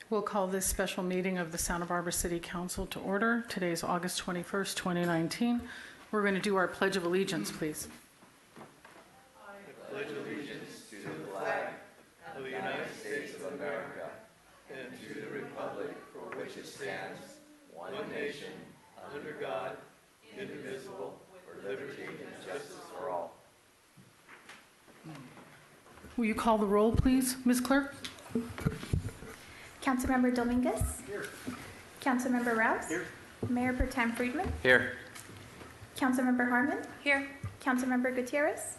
We'll call this special meeting of the Santa Barbara City Council to order. Today is August 21st, 2019. We're going to do our Pledge of Allegiance, please. I pledge allegiance to the flag of the United States of America and to the republic for which it stands, one nation, under God, indivisible, for liberty and justice for all. Will you call the roll, please, Ms. Clerk? Councilmember Dominguez? Here. Councilmember Rouse? Here. Mayor Pro Tem Friedman? Here. Councilmember Harmon? Here. Councilmember Gutierrez?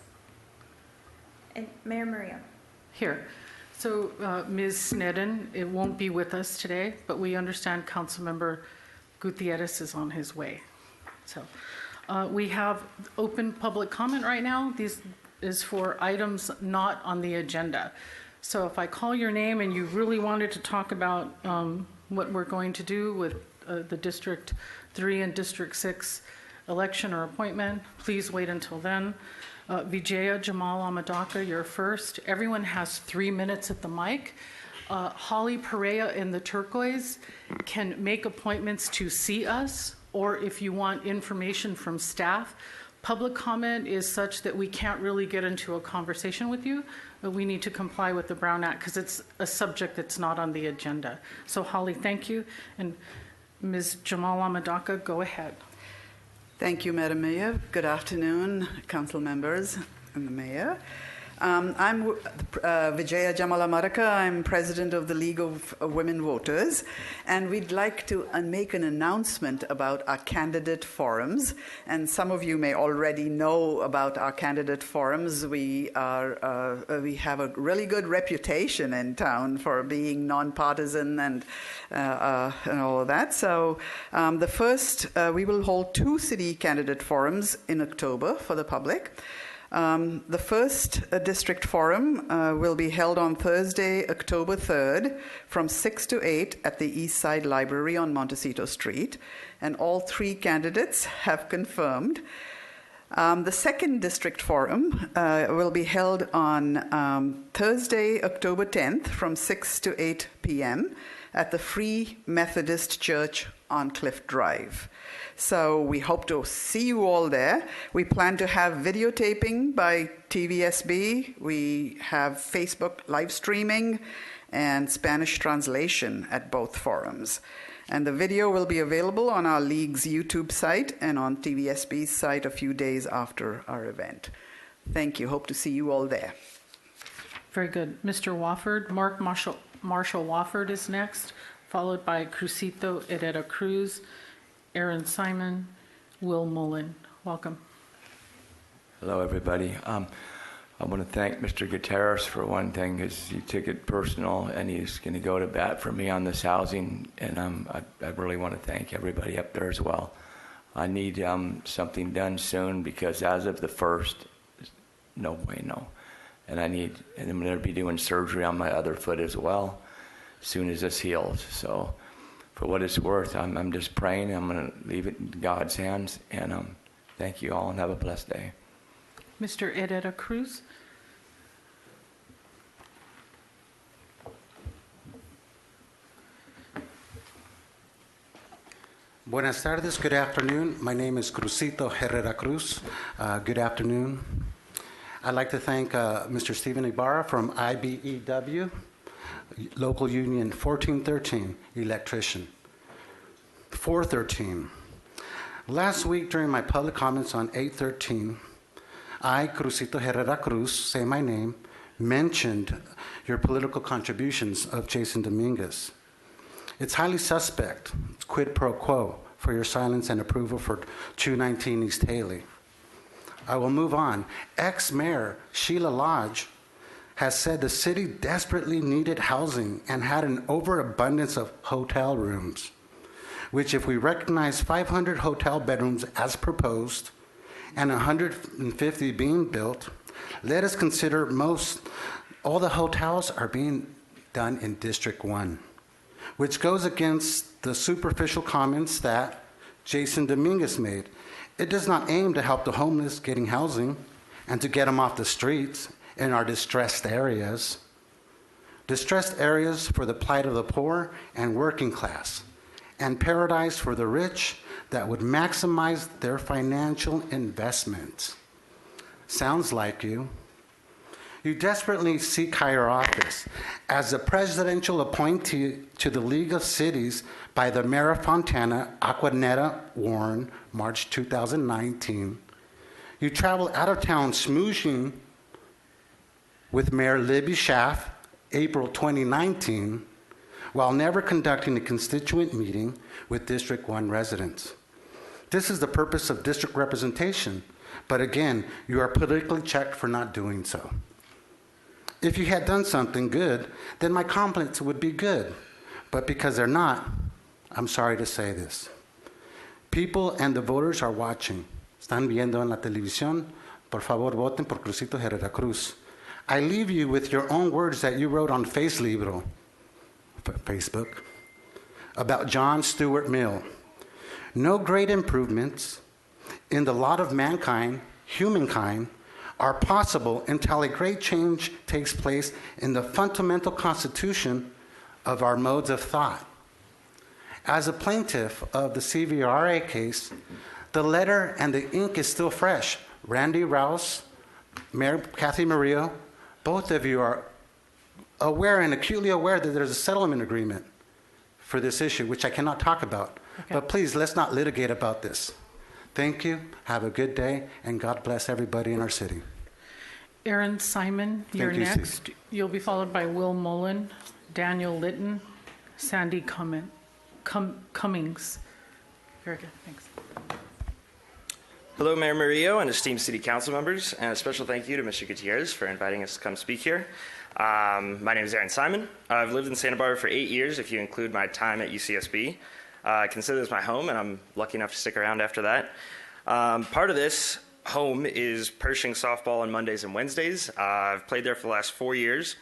And Mayor Murillo? Here. So Ms. Sneddon, it won't be with us today, but we understand Councilmember Gutierrez is on his way. So we have open public comment right now. This is for items not on the agenda. So if I call your name and you really wanted to talk about what we're going to do with the District 3 and District 6 election or appointment, please wait until then. Vijaya Jamal Amadaka, you're first. Everyone has 3 minutes at the mic. Holly Perea in the turquoise can make appointments to see us, or if you want information from staff. Public comment is such that we can't really get into a conversation with you. But we need to comply with the Brown Act because it's a subject that's not on the agenda. So Holly, thank you. And Ms. Jamal Amadaka, go ahead. Thank you, Madam Mayor. Good afternoon, council members and the mayor. I'm Vijaya Jamal Amadaka. I'm president of the League of Women Voters, and we'd like to make an announcement about our candidate forums. And some of you may already know about our candidate forums. We have a really good reputation in town for being nonpartisan and all of that. So the first, we will hold 2 city candidate forums in October for the public. The first district forum will be held on Thursday, October 3rd from 6 to 8 at the East Side Library on Montecito Street, and all 3 candidates have confirmed. The second district forum will be held on Thursday, October 10th from 6 to 8 p.m. at the Free Methodist Church on Cliff Drive. So we hope to see you all there. We plan to have videotaping by TVSB. We have Facebook live streaming and Spanish translation at both forums. And the video will be available on our league's YouTube site and on TVSB's site a few days after our event. Thank you. Hope to see you all there. Very good. Mr. Wofford, Mark Marshall Wofford is next, followed by Crucito Herrera Cruz, Aaron Simon, Will Mullen. Welcome. Hello, everybody. I want to thank Mr. Gutierrez for one thing, because he took it personal and he's going to go to bat for me on this housing, and I really want to thank everybody up there as well. I need something done soon, because as of the 1st, no way, no. And I'm going to be doing surgery on my other foot as well as soon as this heals. So for what it's worth, I'm just praying. I'm going to leave it in God's hands. And thank you all, and have a blessed day. Mr. Herrera Cruz. Buenas tardes, good afternoon. My name is Crucito Herrera Cruz. Good afternoon. I'd like to thank Mr. Stephen Ibarra from IBEW, Local Union 1413, electrician. 413. Last week during my public comments on 813, I, Crucito Herrera Cruz, say my name, mentioned your political contributions of Jason Dominguez. It's highly suspect, it's quid pro quo, for your silence and approval for 219 East Haley. I will move on. Ex-Mayor Sheila Lodge has said the city desperately needed housing and had an overabundance of hotel rooms, which if we recognize 500 hotel bedrooms as proposed and 150 being built, let us consider all the hotels are being done in District 1, which goes against the superficial comments that Jason Dominguez made. It does not aim to help the homeless getting housing and to get them off the streets in our distressed areas. distressed areas for the plight of the poor and working class, and paradise for the rich that would maximize their financial investments. Sounds like you. You desperately seek higher office. As the presidential appointee to the League of Cities by the Mayor of Fontana, Aquanetta Warren, March 2019, you travel out of town smooching with Mayor Libby Schaaf, April 2019, while never conducting a constituent meeting with District 1 residents. This is the purpose of district representation, but again, you are politically checked for not doing so. If you had done something good, then my compliments would be good. But because they're not, I'm sorry to say this. People and the voters are watching. Están viendo en la televisión. Por favor, voten por Crucito Herrera Cruz. I leave you with your own words that you wrote on Facebook, about John Stuart Mill. No great improvements in the lot of mankind, humankind, are possible until a great change takes place in the fundamental constitution of our modes of thought. As a plaintiff of the CVRA case, the letter and the ink is still fresh. Randy Rouse, Mayor Kathy Murillo, both of you are aware and acutely aware that there's a settlement agreement for this issue, which I cannot talk about. Okay. But please, let's not litigate about this. Thank you. Have a good day, and God bless everybody in our city. Aaron Simon, you're Thank you, next. Steve. You'll be followed by Will Mullen, Daniel Litton, Sandy Cummings. Very good, thanks. Hello, Mayor Murillo and esteemed City Council members, and a special thank you to Mr. Gutierrez for inviting us to come speak here. My name is Aaron Simon. I've lived in Santa Barbara for 8 years, if you include my time at UCSB. I consider this my home, and I'm lucky enough to stick around after that. Part of this home is Pershing softball on Mondays and Wednesdays. I've played there for the last 4 years.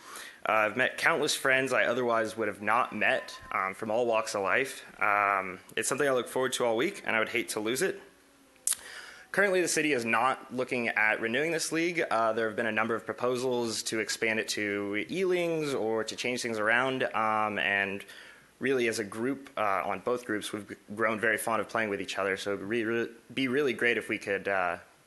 I've met countless friends I otherwise would have not met from all walks of life. It's something I look forward to all week, and I would hate to lose it. Currently, the city is not looking at renewing this league. There have been a number of proposals to expand it to E-Lings or to change things around, and really, as a group, on both groups, we've grown very fond of playing with each other, so it would be really great if we could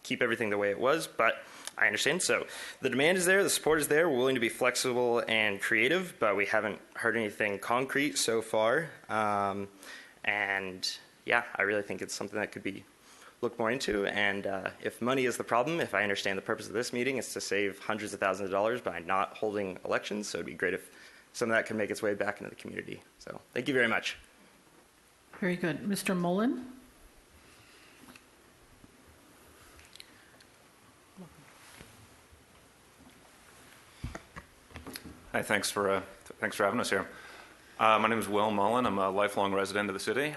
keep everything the way it was, but I understand. So the demand is there, the support is there, we're willing to be flexible and creative, but we haven't heard anything concrete so far. And yeah, I really think it's something that could be looked more into, and if money is the problem, if I understand the purpose of this meeting is to save hundreds of thousands of dollars by not holding elections, so it'd be great if some of that can make its way back into the community. So thank you very much. Very good. Mr. Mullen? Hi, thanks for having us here. My name is Will Mullen. I'm a lifelong resident of the city.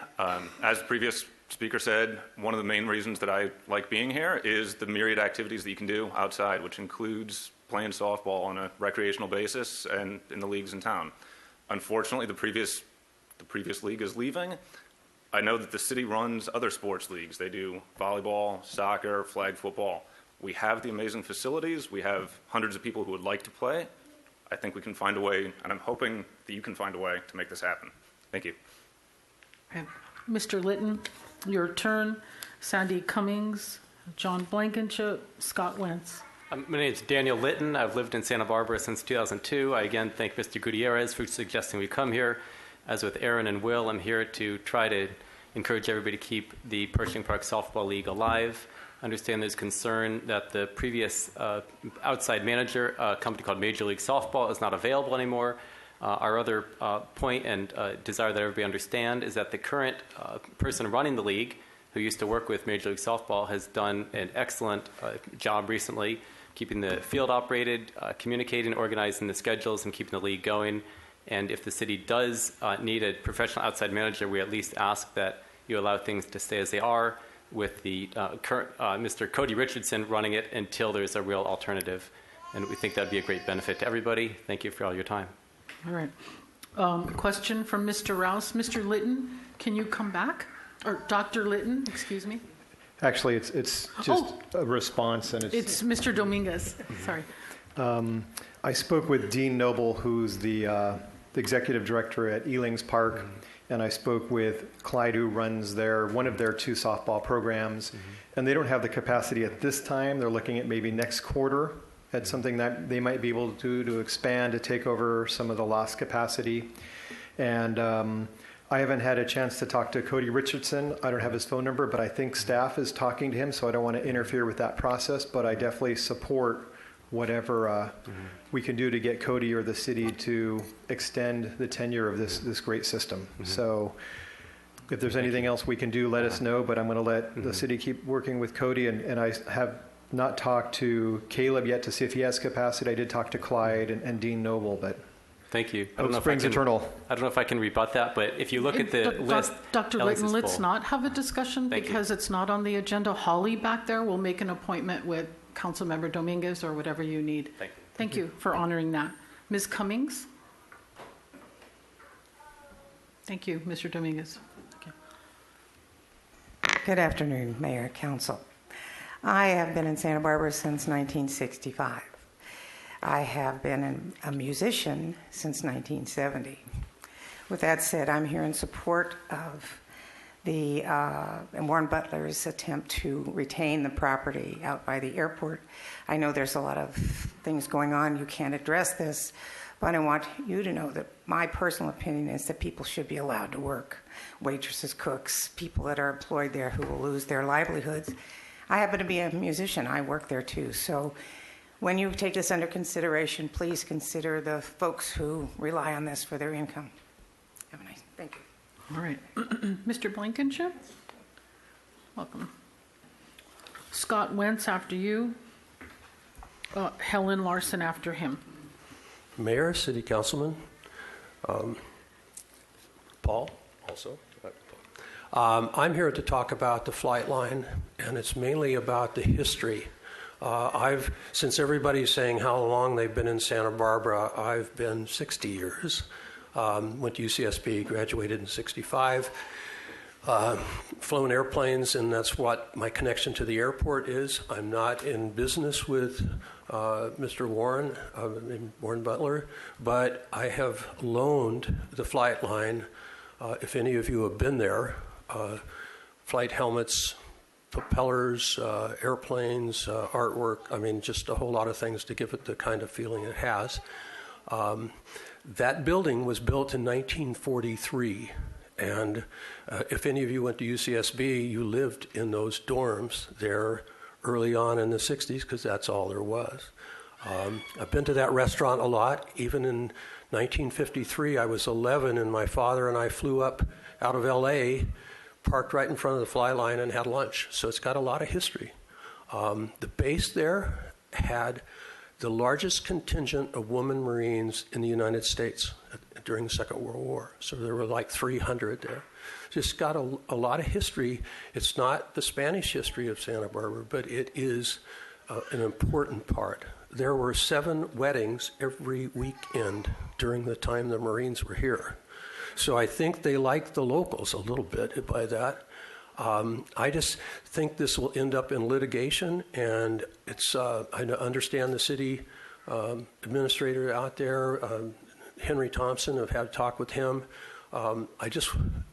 As the previous speaker said, one of the main reasons that I like being here is the myriad activities that you can do outside, which includes playing softball on a recreational basis and in the leagues in town. Unfortunately, the previous league is leaving. I know that the city runs other sports leagues. They do volleyball, soccer, flag football. We have the amazing facilities. We have hundreds of people who would like to play. I think we can find a way, and I'm hoping that you can find a way to make this happen. Thank you. Okay. Mr. Litton, your turn. Sandy Cummings, John Blankenship, Scott Wentz. My name is Daniel Litton. I've lived in Santa Barbara since 2002. I again thank Mr. Gutierrez for suggesting we come here. As with Aaron and Will, I'm here to try to encourage everybody to keep the Pershing Park Softball League alive. I understand there's concern that the previous outside manager, a company called Major League Softball, is not available anymore. Our other point and desire that everybody understand is that the current person running the league, who used to work with Major League Softball, has done an excellent job recently keeping the field operated, communicating, organizing the schedules, and keeping the league going. And if the city does need a professional outside manager, we at least ask that you allow things to stay as they are with the current Mr. Cody Richardson running it until there's a real alternative. And we think that would be a great benefit to everybody. Thank you for all your time. All right. Question from Mr. Rouse. Mr. Litton, can you come back? Or Dr. Litton, excuse me. Actually, it's just a response, and It's Mr. Dominguez. Sorry. I spoke with Dean Noble, who's the executive director at Elings Park, and I spoke with Clyde, who runs one of their 2 softball programs, and they don't have the capacity at this time. They're looking at maybe next quarter at something that they might be able to do to expand, to take over some of the lost capacity. And I haven't had a chance to talk to Cody Richardson. I don't have his phone number, but I think staff is talking to him, so I don't want to interfere with that process, but I definitely support whatever we can do to get Cody or the city to extend the tenure of this great system. So if there's anything else we can do, let us know, but I'm going to let the city keep working with Cody, and I have not talked to Caleb yet to see if he has capacity. I did talk to Clyde and Dean Noble, but Thank you. Hope springs eternal. I don't know if I can rebut that, but if you look at the list, Dr. Elling's Litton, is let's full. not have a discussion Thank you. because it's not on the agenda. Holly back there will make an appointment with Councilmember Dominguez or whatever you need. Thank you. Thank you for honoring that. Ms. Cummings? Thank you, Mr. Dominguez. Okay. Good afternoon, Mayor, Council. I have been in Santa Barbara since 1965. I have been a musician since 1970. With that said, I'm here in support of the Warren Butler's attempt to retain the property out by the airport. I know there's a lot of things going on. You can't address this, but I want you to know that my personal opinion is that people should be allowed to work. Waitresses, cooks, people that are employed there who will lose their livelihoods. I happen to be a musician. I work there too. So when you take this under consideration, please consider the folks who rely on this for their income. Have a nice, thank you. All right. Mr. Blankenship? Welcome. Scott Wentz after you. Helen Larson after him. Mayor, City Councilman, Paul also. I'm here to talk about the flight line, and it's mainly about the history. Since everybody's saying how long they've been in Santa Barbara, I've been 60 years. Went to UCSB, graduated in 65. Flown airplanes, and that's what my connection to the airport is. I'm not in business with Mr. Warren, Warren Butler, but I have loaned the flight line, if any of you have been there, flight helmets, propellers, airplanes, artwork, I mean, just a whole lot of things to give it the kind of feeling it has. That building was built in 1943, and if any of you went to UCSB, you lived in those dorms there early on in the 60s, because that's all there was. I've been to that restaurant a lot. Even in 1953, I was 11, and my father and I flew up out of LA, parked right in front of the fly line, and had lunch. So it's got a lot of history. The base there had the largest contingent of women Marines in the United States during the Second World War. So there were like 300 there. So it's got a lot of history. It's not the Spanish history of Santa Barbara, but it is an important part. There were 7 weddings every weekend during the time the Marines were here. So I think they like the locals a little bit by that. I just think this will end up in litigation, and it's. I understand the city administrator out there, Henry Thompson. I've had a talk with him.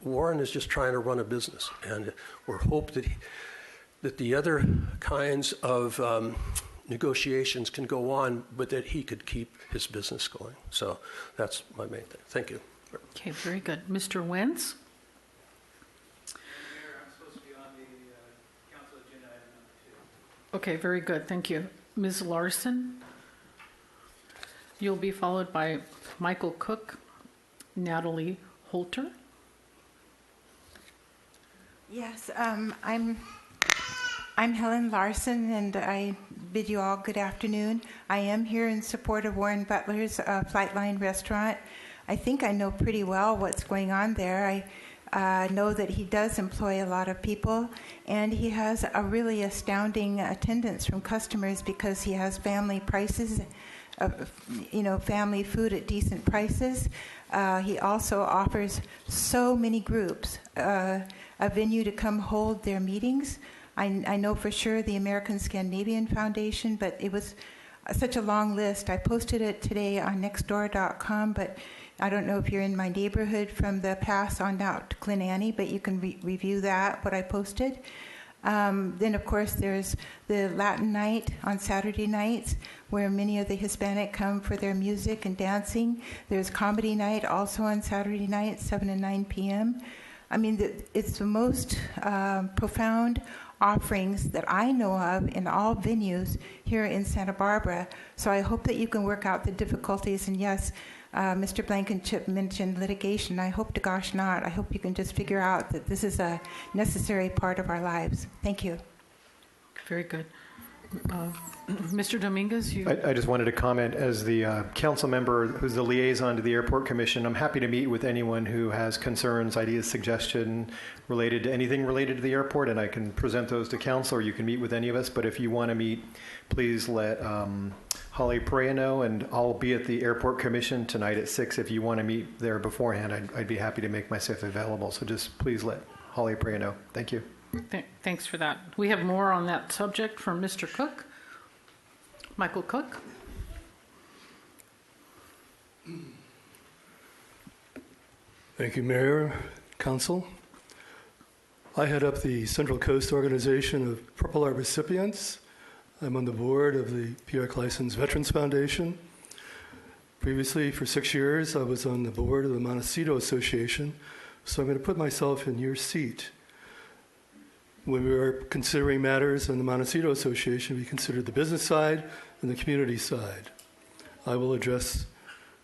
Warren is just trying to run a business, and we're hope that the other kinds of negotiations can go on, but that he could keep his business going. So that's my main thing. Thank you. Okay, very good. Mr. Wentz? Okay, very good. Thank you. Ms. Larson? You'll be followed by Michael Cook, Natalie Holter. Yes, I'm Helen Larson, and I bid you all good afternoon. I am here in support of Warren Butler's Flightline Restaurant. I think I know pretty well what's going on there. I know that he does employ a lot of people, and he has a really astounding attendance from customers because he has family prices, family food at decent prices. He also offers so many groups a venue to come hold their meetings. I know for sure the American Scandinavian Foundation, but it was such a long list. I posted it today on nextdoor.com, but I don't know if you're in my neighborhood from the pass on out to Glen Annie, but you can review that, what I posted. Then, of course, there's the Latin night on Saturday nights, where many of the Hispanic come for their music and dancing. There's comedy night also on Saturday night, 7 and 9 p.m. I mean, it's the most profound offerings that I know of in all venues here in Santa Barbara. So I hope that you can work out the difficulties. And yes, Mr. Blankenship mentioned litigation. I hope to gosh not. I hope you can just figure out that this is a necessary part of our lives. Thank you. Very good. Mr. Dominguez, you... I just wanted to comment as the council member who's the liaison to the Airport Commission. I'm happy to meet with anyone who has concerns, ideas, suggestion related to anything related to the airport, and I can present those to council, or you can meet with any of us. But if you want to meet, please let Holly Perea know, and I'll be at the Airport Commission tonight at 6. If you want to meet there beforehand, I'd be happy to make myself available. So just please let Holly Perea know. Thank you. Thanks for that. We have more on that subject from Mr. Cook. Michael Cook. Thank you, Mayor, Council. I head up the Central Coast Organization of Purple Heart recipients. I'm on the board of the Pierre Clysons Veterans Foundation. Previously, for 6 years, I was on the board of the Montecito Association, so I'm going to put myself in your seat. When we were considering matters in the Montecito Association, we considered the business side and the community side. I will address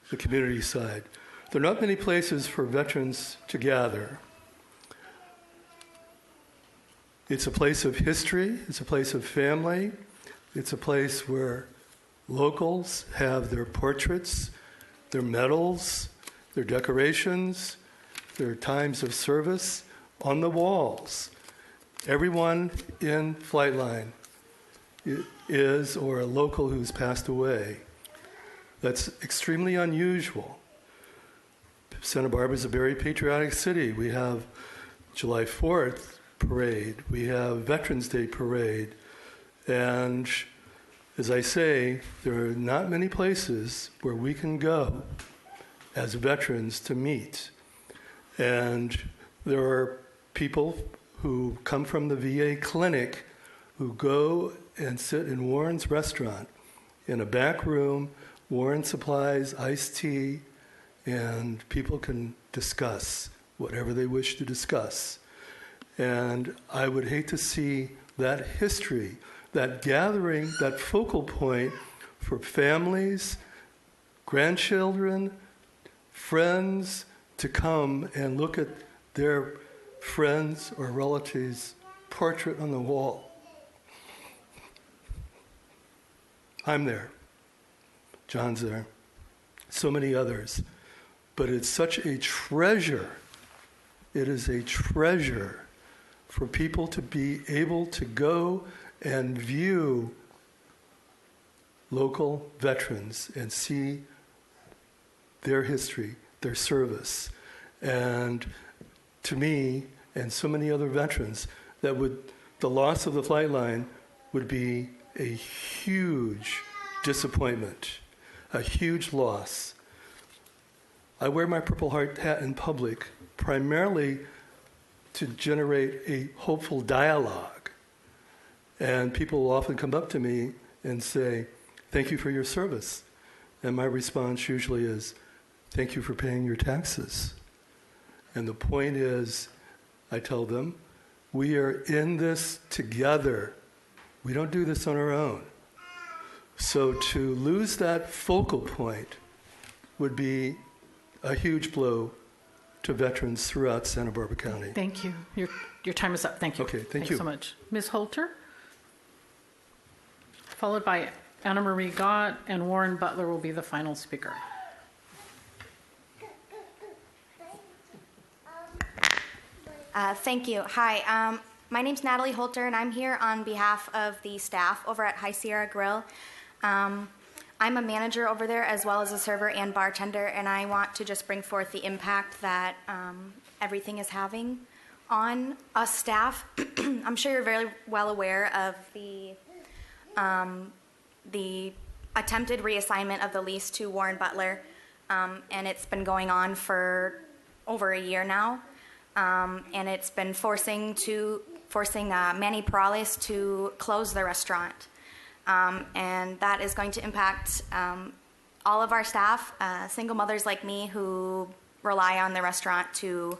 the community side. There are not many places for veterans to gather. It's a place of history, it's a place of family, it's a place where locals have their portraits, their medals, their decorations, their times of service on the walls. Everyone in Flightline is or a local who's passed away. That's extremely unusual. Santa Barbara is a very patriotic city. We have July 4th parade. We have Veterans Day parade. And as I say, there are not many places where we can go as veterans to meet. And there are people who come from the VA clinic who go and sit in Warren's restaurant in a back room. Warren supplies iced tea, and people can discuss whatever they wish to discuss. And I would hate to see that history, that gathering, that focal point for families, grandchildren, friends to come and look at their friends or relatives' portrait on the wall. I'm there. John's there. So many others. But it's such a treasure. It is a treasure for people to be able to go and view local veterans and see their history, their service. And to me, and so many other veterans, the loss of the Flightline would be a huge disappointment, a huge loss. I wear my Purple Heart hat in public primarily to generate a hopeful dialogue. And people will often come up to me and say, "Thank you for your service." And my response usually is, "Thank you for paying your taxes." And the point is, I tell them, we are in this together. We don't do this on our own. So to lose that focal point would be a huge blow to veterans throughout Santa Barbara County. Thank you. Your time is up. Thank you. Okay, thank Thanks you so much. Ms. Holter, followed by Anna Marie Gott, and Warren Butler will be the final speaker. Thank you. Hi, my name's Natalie Holter, and I'm here on behalf of the staff over at High Sierra Grill. I'm a manager over there as well as a server and bartender, and I want to just bring forth the impact that everything is having on us staff. I'm sure you're very well aware of the attempted reassignment of the lease to Warren Butler, and it's been going on for over a year now, and it's been forcing Manny Perales to close the restaurant, and that is going to impact all of our staff, single mothers like me who rely on the restaurant to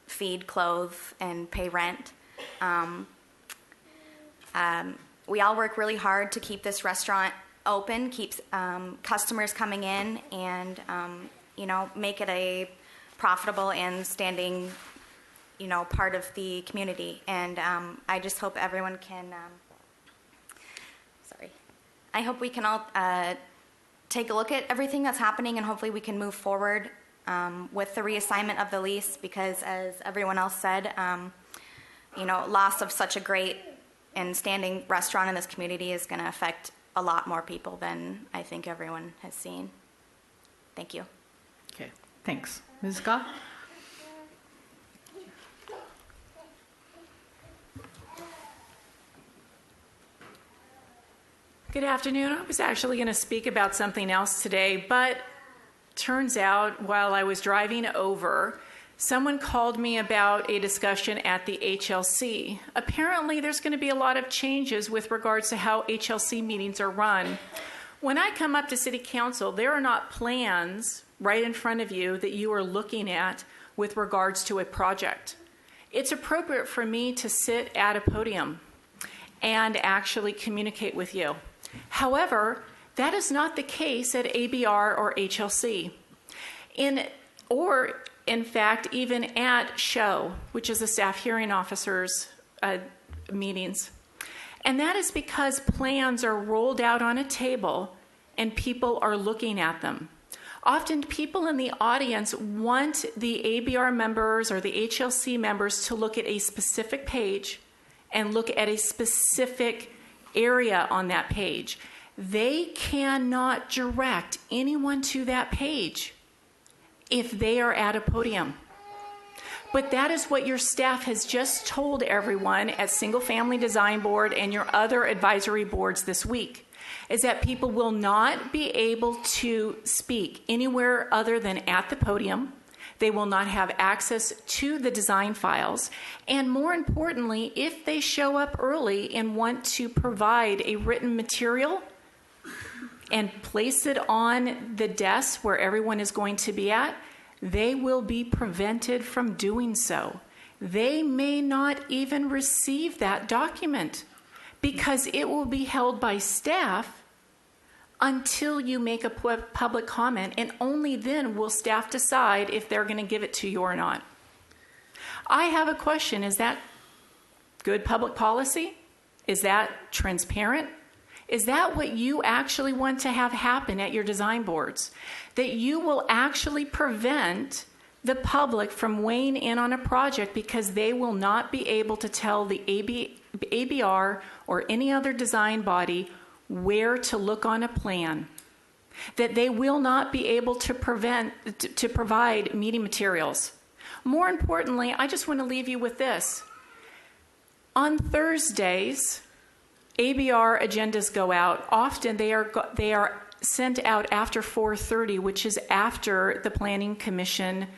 feed, clothe, and pay rent. We all work really hard to keep this restaurant open, keep customers coming in, and make it a profitable and standing, part of the community. And I just hope everyone can. I hope we can all take a look at everything that's happening, and hopefully we can move forward with the reassignment of the lease, because as everyone else said, loss of such a great and standing restaurant in this community is going to affect a lot more people than I think everyone has seen. Thank you. Okay, thanks. Ms. Scott? Good afternoon. I was actually going to speak about something else today, but turns out while I was driving over, someone called me about a discussion at the HLC. Apparently, there's going to be a lot of changes with regards to how HLC meetings are run. When I come up to City Council, there are not plans right in front of you that you are looking at with regards to a project. It's appropriate for me to sit at a podium and actually communicate with you. However, that is not the case at ABR or HLC. In fact, even at SHOW, which is the Staff Hearing Officers meetings. And that is because plans are rolled out on a table and people are looking at them. Often people in the audience want the ABR members or the HLC members to look at a specific page and look at a specific area on that page. They cannot direct anyone to that page if they are at a podium. But that is what your staff has just told everyone at Single Family Design Board and your other advisory boards this week, is that people will not be able to speak anywhere other than at the podium. They will not have access to the design files. And more importantly, if they show up early and want to provide a written material and place it on the desk where everyone is going to be at, they will be prevented from doing so. They may not even receive that document because it will be held by staff until you make a public comment, and only then will staff decide if they're going to give it to you or not. I have a question. Is that good public policy? Is that transparent? Is that what you actually want to have happen at your design boards? That you will actually prevent the public from weighing in on a project because they will not be able to tell the ABR or any other design body where to look on a plan, that they will not be able to provide meeting materials. More importantly, I just want to leave you with this. On Thursdays, ABR agendas go out. Often they are sent out after 4:30, which is after the Planning Commission,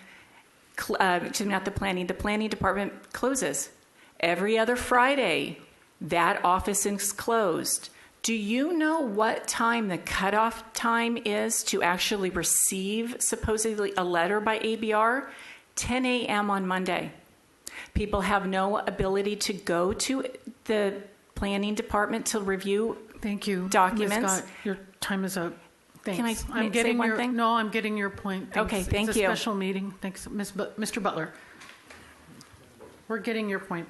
the Planning Department closes. Every other Friday, that office is closed. Do you know what time the cutoff time is to actually receive supposedly a letter by ABR? 10 a.m. on Monday. People have no ability to go to the planning department to review documents. Ms. Scott, your time is up. Thanks. Can I say one thing? No, I'm getting your point. Thanks. Okay, thank it's a you. Special meeting. Thanks, Mr. Butler. We're getting your point.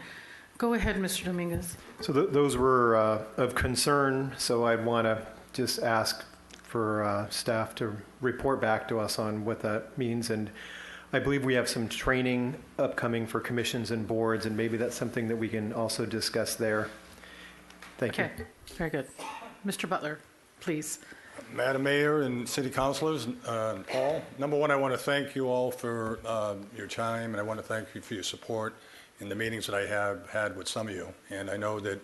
Go ahead, Mr. Dominguez. So those were of concern, so I'd want to just ask for staff to report back to us on what that means. And I believe we have some training upcoming for commissions and boards, and maybe that's something that we can also discuss there. Thank you. Okay, very good. Mr. Butler, please. Madam Mayor and City Councilors, Paul, number one, I want to thank you all for your time, and I want to thank you for your support in the meetings that I have had with some of you. And I know that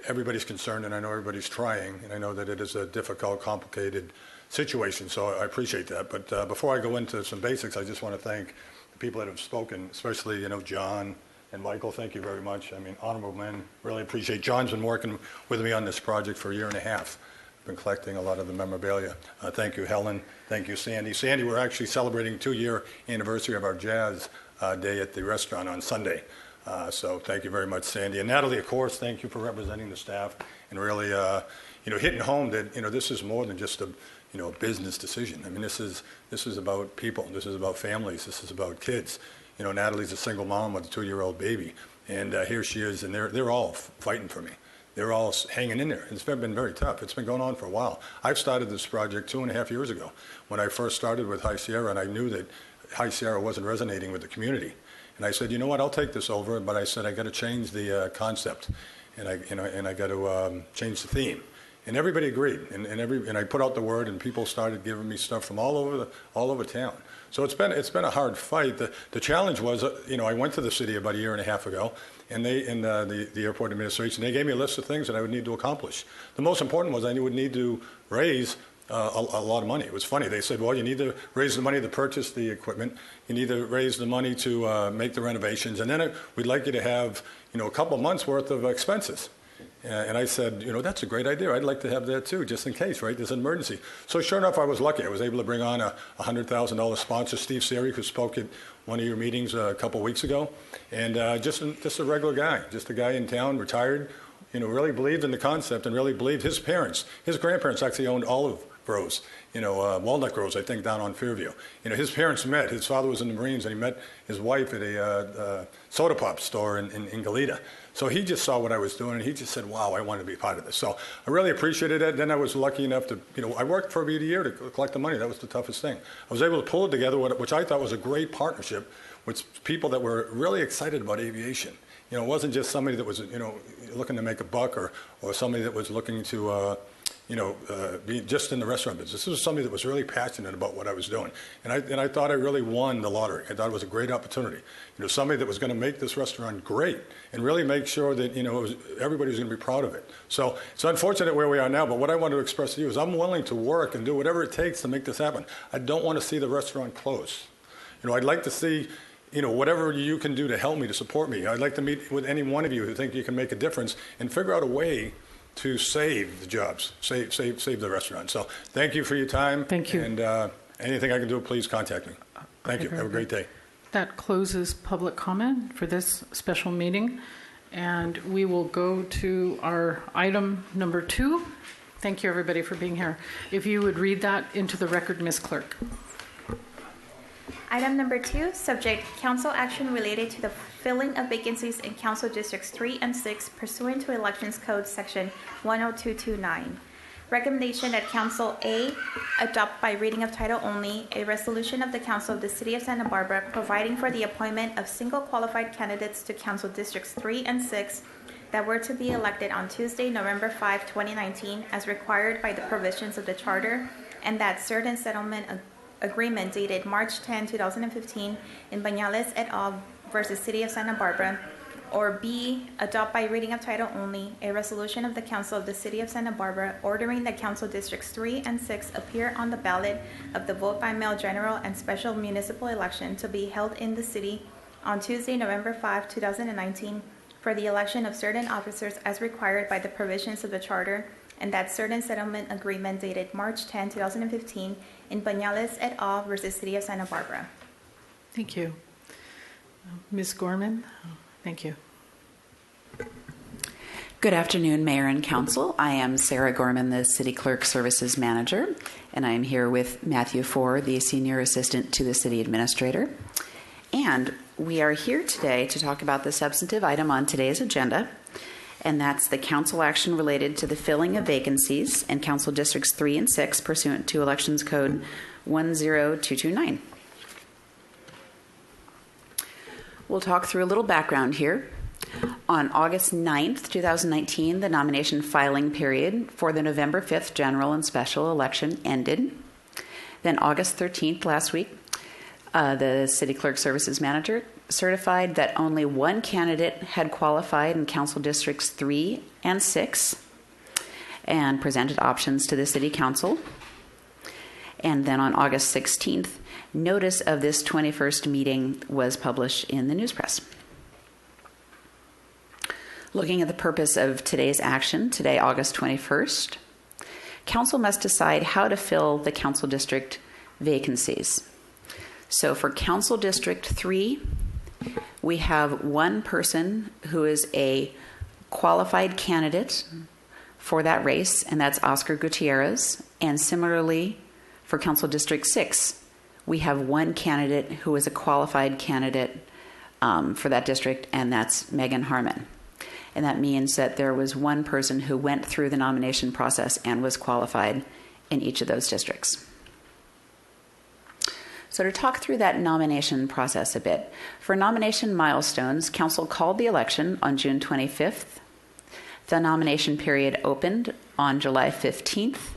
everybody's concerned, and I know everybody's trying, and I know that it is a difficult, complicated situation, so I appreciate that. But before I go into some basics, I just want to thank the people that have spoken, especially, John and Michael. Thank you very much. I mean, honorable men, really appreciate. John's been working with me on this project for a year and a half. I've been collecting a lot of the memorabilia. Thank you, Helen. Thank you, Sandy. Sandy, we're actually celebrating 2-year anniversary of our jazz day at the restaurant on Sunday. So thank you very much, Sandy. And Natalie, of course, thank you for representing the staff and really, hitting home that, this is more than just a business decision. I mean, this is about people. This is about families. This is about kids. Natalie's a single mom with a 2-year-old baby, and here she is, and they're all fighting for me. They're all hanging in there. It's been very tough. It's been going on for a while. I've started this project 2.5 years ago when I first started with High Sierra, and I knew that High Sierra wasn't resonating with the community. And I said, you know what, I'll take this over, but I said I got to change the concept, and I got to change the theme. And everybody agreed, and I put out the word, and people started giving me stuff from all over town. So it's been a hard fight. The challenge was, I went to the city about 1.5 years ago, and the airport administration, they gave me a list of things that I would need to accomplish. The most important was I would need to raise a lot of money. It was funny. They said, well, you need to raise the money to purchase the equipment. You need to raise the money to make the renovations, and then we'd like you to have, a couple months worth of expenses. And I said, that's a great idea. I'd like to have that too, just in case, right? There's an emergency. So sure enough, I was lucky. I was able to bring on a $100,000 sponsor, Steve Seri, who spoke at one of your meetings a couple weeks ago. And just a regular guy, just a guy in town, retired, really believed in the concept and really believed his grandparents actually owned olive groves, walnut groves, I think, down on Fairview. His parents met. His father was in the Marines, and he met his wife at a soda pop store in Goleta. So he just saw what I was doing, and he just said, wow, I want to be part of this. So I really appreciated it. Then I was lucky enough to, I worked for about a year to collect the money. That was the toughest thing. I was able to pull it together, which I thought was a great partnership with people that were really excited about aviation. It wasn't just somebody that was, looking to make a buck or somebody that was looking to, be just in the restaurant business. This was somebody that was really passionate about what I was doing. And I thought I really won the lottery. I thought it was a great opportunity. Somebody that was going to make this restaurant great and really make sure that, everybody was going to be proud of it. So it's unfortunate where we are now, but what I want to express to you is I'm willing to work and do whatever it takes to make this happen. I don't want to see the restaurant close. I'd like to see, whatever you can do to help me, to support me. I'd like to meet with any one of you who think you can make a difference and figure out a way to save the jobs, save the restaurant. So thank you for your time. Thank you. And anything I can do, please contact me. Thank you. Have a great day. That closes public comment for this special meeting. And we will go to our item number 2. Thank you, everybody, for being here. If you would read that into the record, Ms. Clerk. Item number 2, subject council action related to the filling of vacancies in council districts 3 and 6 pursuant to Elections Code section 10229. Recommendation that Council A adopt by reading of title only a resolution of the Council of the City of Santa Barbara providing for the appointment of single qualified candidates to council districts 3 and 6 that were to be elected on Tuesday, November 5, 2019, as required by the provisions of the Charter, and that certain settlement agreement dated March 10, 2015 in Bañales et al. Versus City of Santa Barbara, or B, adopt by reading of title only a resolution of the Council of the City of Santa Barbara ordering that Council Districts 3 and 6 appear on the ballot of the vote by mail general and special municipal election to be held in the city on Tuesday, November 5, 2019, for the election of certain officers as required by the provisions of the Charter, and that certain settlement agreement dated March 10, 2015 in Bañales et al. Versus City of Santa Barbara. Thank you. Ms. Gorman, thank you. Good afternoon, Mayor and Council. I am Sarah Gorman, the City Clerk Services Manager, and I am here with Matthew Ford, the Senior Assistant to the City Administrator. And we are here today to talk about the substantive item on today's agenda, and that's the council action related to the filling of vacancies in Council Districts 3 and 6 pursuant to Elections Code 10229. We'll talk through a little background here. On August 9th, 2019, the nomination filing period for the November 5th general and special election ended. Then August 13th, last week, the City Clerk Services Manager certified that only one candidate had qualified in Council Districts 3 and 6 and presented options to the City Council. And then on August 16th, notice of this 21st meeting was published in the news press. Looking at the purpose of today's action, today, August 21st, Council must decide how to fill the Council District vacancies. So for Council District 3, we have one person who is a qualified candidate for that race, and that's Oscar Gutierrez. And similarly, for Council District 6, we have one candidate who is a qualified candidate for that district, and that's Megan Harmon. And that means that there was one person who went through the nomination process and was qualified in each of those districts. So to talk through that nomination process a bit, for nomination milestones, Council called the election on June 25th. The nomination period opened on July 15th,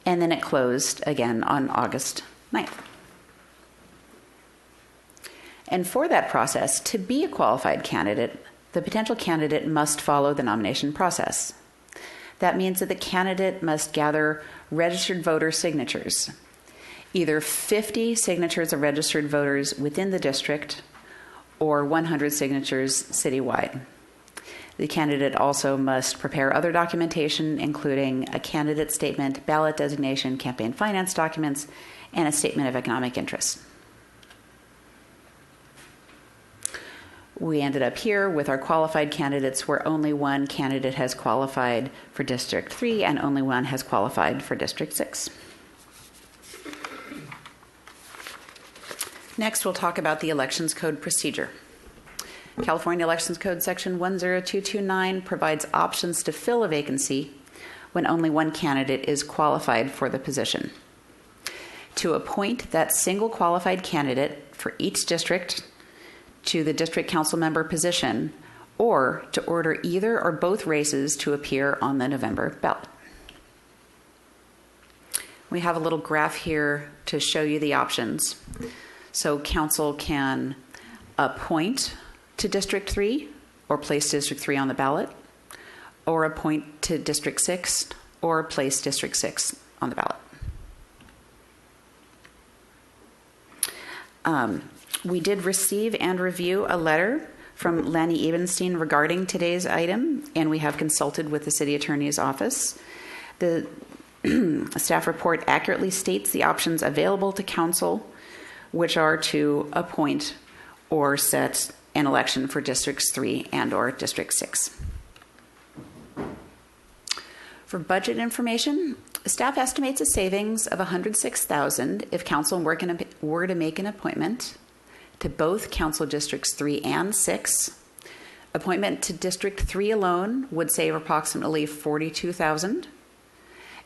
and then it closed again on August 9th. And for that process, to be a qualified candidate, the potential candidate must follow the nomination process. That means that the candidate must gather registered voter signatures, either 50 signatures of registered voters within the district or 100 signatures citywide. The candidate also must prepare other documentation, including a candidate statement, ballot designation, campaign finance documents, and a statement of economic interest. We ended up here with our qualified candidates where only one candidate has qualified for District 3 and only one has qualified for District 6. Next, we'll talk about the Elections Code procedure. California Elections Code Section 10229 provides options to fill a vacancy when only one candidate is qualified for the position. To appoint that single qualified candidate for each district to the district council member position, or to order either or both races to appear on the November ballot. We have a little graph here to show you the options. So council can appoint to District 3 or place District 3 on the ballot, or appoint to District 6 or place District 6 on the ballot. We did receive and review a letter from Lanny Ebenstein regarding today's item, and we have consulted with the city attorney's office. The staff report accurately states the options available to council, which are to appoint or set an election for Districts 3 and or District 6. For budget information, staff estimates a savings of $106,000 if council were to make an appointment to both Council Districts 3 and 6. Appointment to District 3 alone would save approximately $42,000.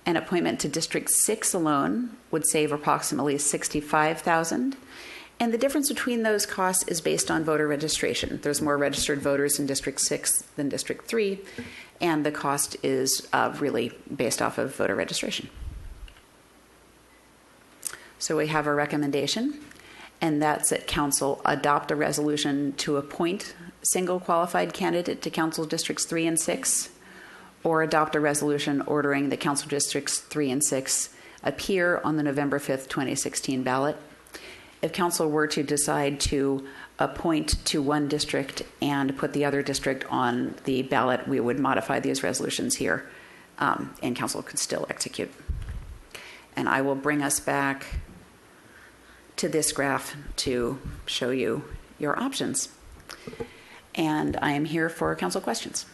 An appointment to District 6 alone would save approximately $65,000. And the difference between those costs is based on voter registration. There's more registered voters in District 6 than District 3, and the cost is really based off of voter registration. So we have a recommendation, and that's that council adopt a resolution to appoint single qualified candidate to Council Districts 3 and 6, or adopt a resolution ordering the Council Districts 3 and 6 appear on the November 5th, 2016 ballot. If council were to decide to appoint to one district and put the other district on the ballot, we would modify these resolutions here, and council could still execute. And I will bring us back to this graph to show you your options. And I am here for council questions.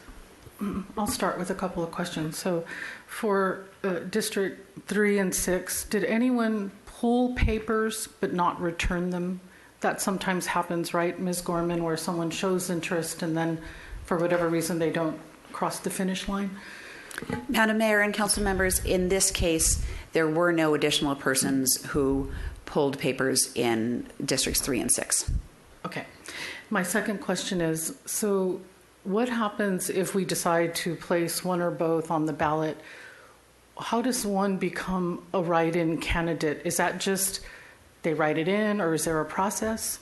I'll start with a couple of questions. So for District 3 and 6, did anyone pull papers but not return them? That sometimes happens, right, Ms. Gorman, where someone shows interest and then for whatever reason they don't cross the finish line? Madam Mayor and council members, in this case, there were no additional persons who pulled papers in Districts 3 and 6. Okay. My second question is, so what happens if we decide to place one or both on the ballot? How does one become a write-in candidate? Is that just they write it in, or is there a process?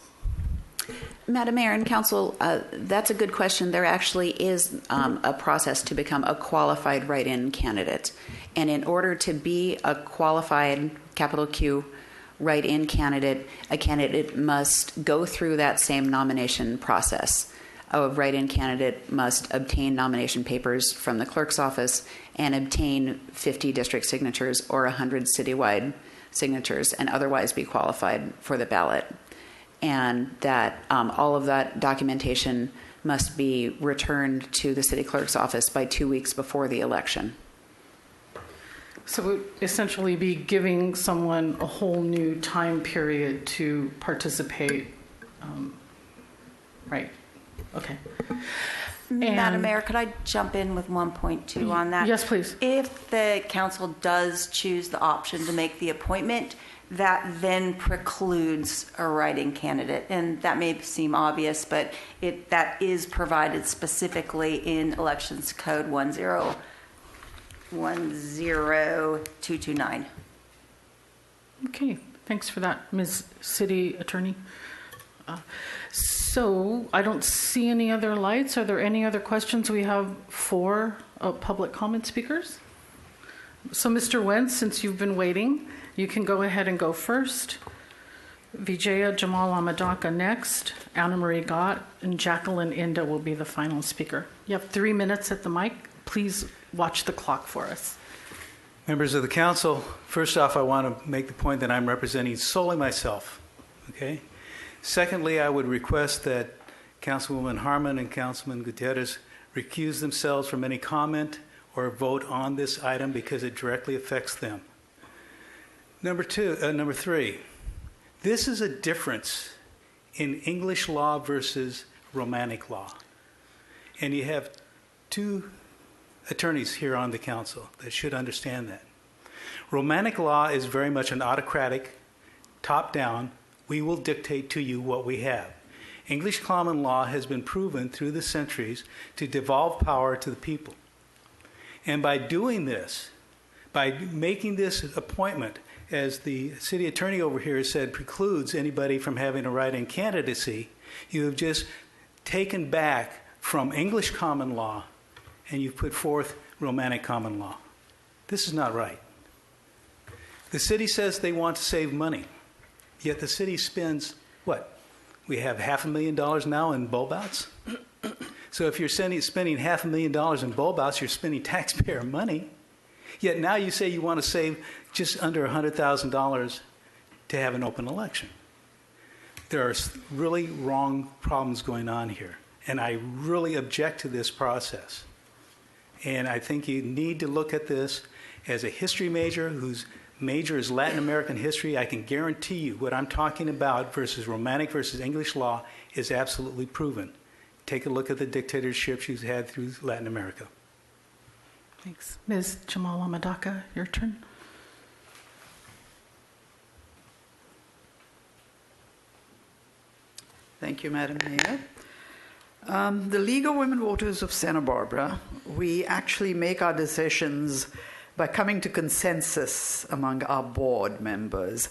Madam Mayor and Council, that's a good question. There actually is a process to become a qualified write-in candidate. And in order to be a qualified, capital Q, write-in candidate, a candidate must go through that same nomination process. A write-in candidate must obtain nomination papers from the clerk's office and obtain 50 district signatures or 100 citywide signatures and otherwise be qualified for the ballot. And that all of that documentation must be returned to the city clerk's office by 2 weeks before the election. So it would essentially be giving someone a whole new time period to participate. Right. Okay. Madam Mayor, could I jump in with 1.2 on that? Yes, please. If the council does choose the option to make the appointment, that then precludes a write-in candidate. And that may seem obvious, but that is provided specifically in Elections Code 10229. Okay, thanks for that, Ms. City Attorney. So I don't see any other lights. Are there any other questions we have for public comment speakers? So Mr. Wentz, since you've been waiting, you can go ahead and go first. Vijaya Jamal Amadaka next. Anna Marie Gott and Jacqueline Inda will be the final speaker. You have 3 minutes at the mic. Please watch the clock for us. Members of the council, first off, I want to make the point that I'm representing solely myself. Okay? Secondly, I would request that Councilwoman Harman and Councilman Gutierrez recuse themselves from any comment or vote on this item because it directly affects them. Number three, this is a difference in English law versus Romanic law. And you have two attorneys here on the council that should understand that. Romanic law is very much an autocratic, top-down, we will dictate to you what we have. English common law has been proven through the centuries to devolve power to the people. And by doing this, by making this appointment, as the city attorney over here said, precludes anybody from having a write-in candidacy, you have just taken back from English common law and you've put forth Romanic common law. This is not right. The city says they want to save money, yet the city spends, what? We have $500,000 now in bulb outs? So if you're spending $500,000 in bulb outs, you're spending taxpayer money. Yet now you say you want to save just under $100,000 to have an open election. There are really wrong problems going on here. And I really object to this process. And I think you need to look at this as a history major whose major is Latin American history. I can guarantee you what I'm talking about versus Romanic versus English law is absolutely proven. Take a look at the dictatorships you've had through Latin America. Thanks. Ms. Jamal Amadaka, your turn. Thank you, Madam Mayor. The League of Women Voters of Santa Barbara, we actually make our decisions by coming to consensus among our board members.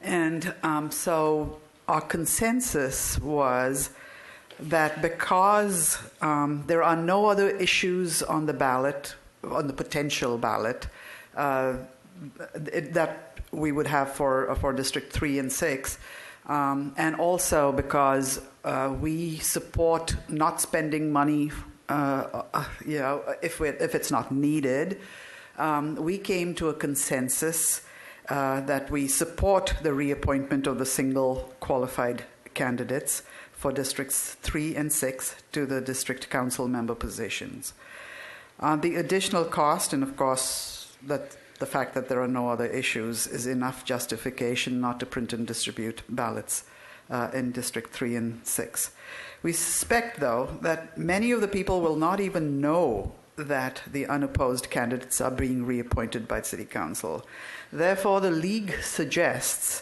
And so our consensus was that because there are no other issues on the ballot, on the potential ballot, that we would have for District 3 and 6, and also because we support not spending money, if it's not needed, we came to a consensus that we support the reappointment of the single qualified candidates for Districts 3 and 6 to the district council member positions. The additional cost, and of course, that the fact that there are no other issues is enough justification not to print and distribute ballots in District 3 and 6. We suspect, though, that many of the people will not even know that the unopposed candidates are being reappointed by City Council. Therefore, the League suggests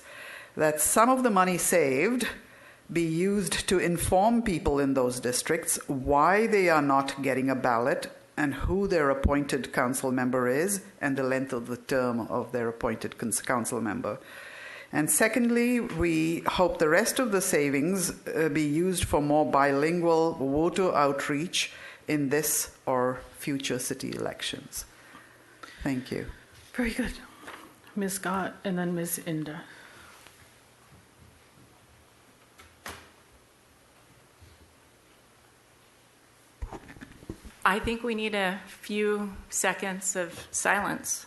that some of the money saved be used to inform people in those districts why they are not getting a ballot and who their appointed council member is and the length of the term of their appointed council member. And secondly, we hope the rest of the savings be used for more bilingual voter outreach in this or future city elections. Thank you. Very good. Ms. Scott and then Ms. Inda. I think we need a few seconds of silence.